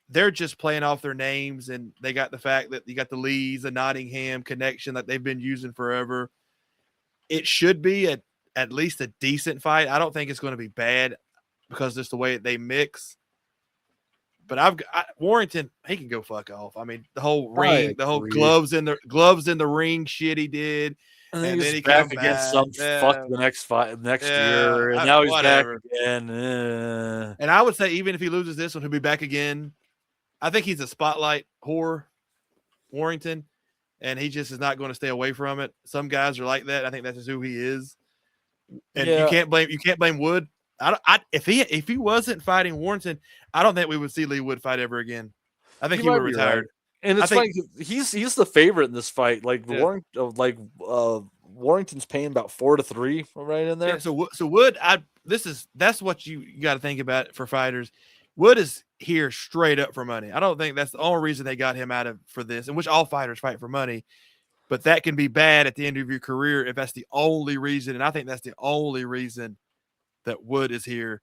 they're just playing off their names, and they got the fact that you got the Leighs, the Nottingham connection that they've been using forever. It should be at least a decent fight. I don't think it's going to be bad because just the way they mix. But Warrington, he can go fuck off. I mean, the whole ring, the whole gloves in the ring shit he did. And then he's back against some fuck the next year, and now he's back again. And I would say even if he loses this one, he'll be back again. I think he's a spotlight whore, Warrington, and he just is not going to stay away from it. Some guys are like that. I think that's just who he is. And you can't blame Wood. If he wasn't fighting Warrington, I don't think we would see Leigh Wood fight ever again. I think he would have retired. Right. And it's funny, he's the favorite in this fight. Warrington's paying about 4-3 right in there. Yeah, so Wood, that's what you got to think about for fighters. Wood is here straight up for money. I don't think that's the only reason they got him out of for this, in which all fighters fight for money. But that can be bad at the end of your career if that's the only reason. And I think that's the only reason that Wood is here.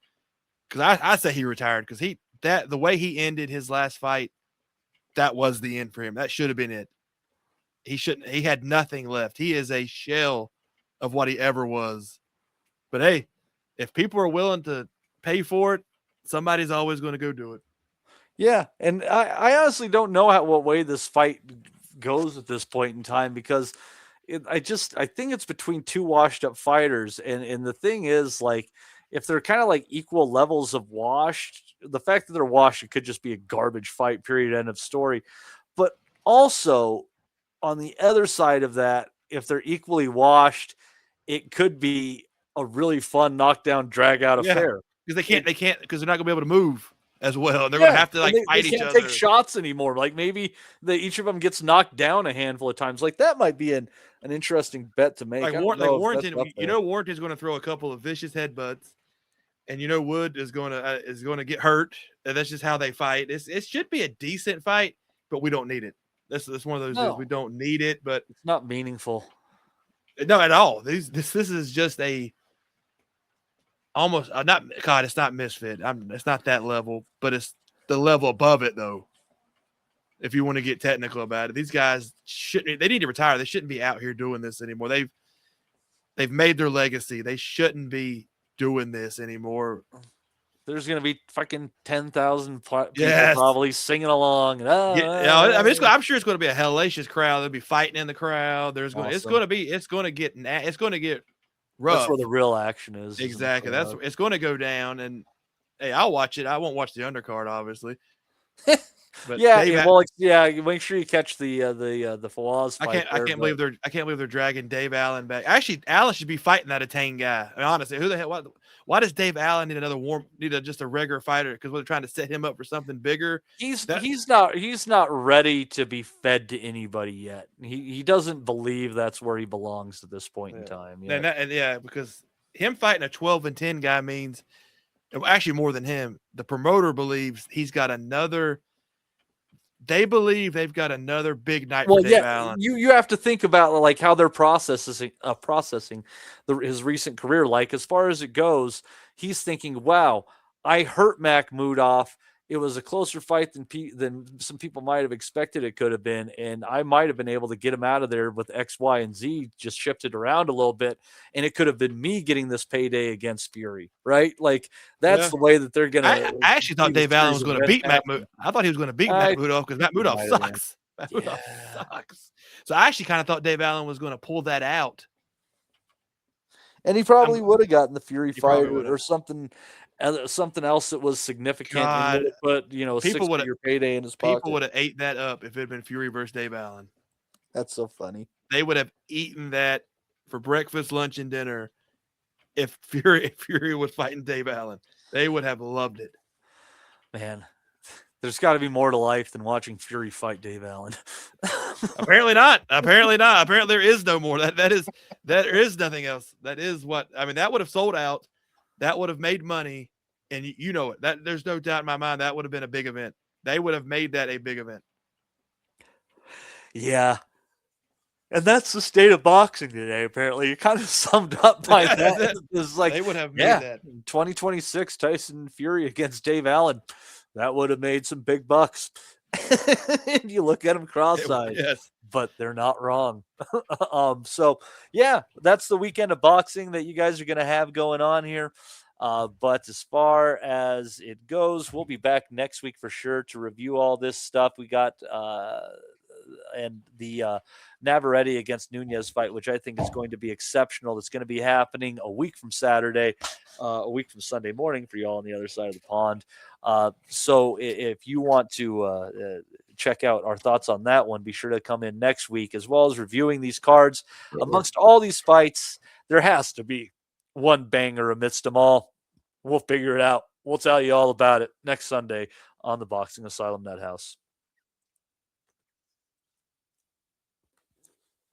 Because I say he retired because the way he ended his last fight, that was the end for him. That should have been it. He had nothing left. He is a shell of what he ever was. But hey, if people are willing to pay for it, somebody's always going to go do it. Yeah, and I honestly don't know what way this fight goes at this point in time, because I think it's between two washed up fighters, and the thing is, like, if they're kind of like equal levels of washed, the fact that they're washed, it could just be a garbage fight, period, end of story. But also on the other side of that, if they're equally washed, it could be a really fun knockdown drag out affair. Because they can't because they're not gonna be able to move as well. They're gonna have to fight each other. Take shots anymore. Like maybe each of them gets knocked down a handful of times. Like that might be an interesting bet to make. Like Warrington, Warrington's going to throw a couple of vicious headbutts, and Wood is going to get hurt. And that's just how they fight. It should be a decent fight, but we don't need it. That's one of those days we don't need it, but it's not meaningful. No, at all. This is just a. Almost not God. It's not misfit. It's not that level, but it's the level above it, though. If you want to get technical about it, these guys they need to retire. They shouldn't be out here doing this anymore. They've made their legacy. They shouldn't be doing this anymore. There's gonna be fucking 10,000 people probably singing along. I'm sure it's going to be a hellacious crowd. They'll be fighting in the crowd. It's going to get rough. That's where the real action is. Exactly. It's going to go down, and hey, I'll watch it. I won't watch the undercard, obviously. But make sure you catch the Fawaz fight. I can't believe they're dragging Dave Allen back. Actually, Allen should be fighting that Attain guy. I mean, honestly, who the hell? Why does Dave Allen need just a regular fighter? Because we're trying to set him up for something bigger. He's not ready to be fed to anybody yet. He doesn't believe that's where he belongs at this point in time. Because him fighting a 12-10 guy means actually more than him. The promoter believes he's got another they believe they've got another big night Well, for Dave yeah, Allen. you have to think about like how they're processing his recent career. Like as far as it goes, he's thinking, "Wow, I hurt Mahmoud off. It was a closer fight than some people might have expected it could have been, and I might have been able to get him out of there with X, Y, and Z just shifted around a little bit, and it could have been me getting this payday against Fury, right? Like that's Yeah. the way that they're gonna. I actually thought Dave Allen was going to beat Mahmoud. I thought he was going to beat Mahmoudov because Mahmoudov might have been. sucks. Mahmoudov sucks. So I actually kind of thought Dave Allen was going to pull that out. And he probably would have gotten the Fury fight probably or something else that was significant God. and would have put, a People would six-figure payday in his People pocket. would have ate that up if it had been Fury versus Dave Allen. That's so funny. They would have eaten that for breakfast, lunch, and dinner if Fury was fighting Dave Allen. They would have loved it. Man, there's got to be more to life than watching Fury fight Dave Allen. Apparently not. Apparently there is no more. There is nothing else. That is what I mean. That would have sold out. That would have made money, and you know it. That there's no doubt in my mind that would have been a big event. They would have made that a big event. Yeah. And that's the state of boxing today, apparently. You kind of summed up by that. It's like, they would have made that. 2026 Tyson Fury against Dave Allen. That would have made some big bucks. And you look at them cross-eyed, yes. but they're not wrong. So, yeah, that's the weekend of boxing that you guys are going to have going on here. But as far as it goes, we'll be back next week for sure to review all this stuff. We got and the Navarrete against Nunez fight, which I think is going to be exceptional. It's going to be happening a week from Saturday, a week from Sunday morning for y'all on the other side of the pond. So if you want to check out our thoughts on that one, be sure to come in next week, as well as reviewing these cards. Amongst all these fights, there has to be one banger amidst them all. We'll figure it out. We'll tell you all about it next Sunday on the Boxing Asylum Net House.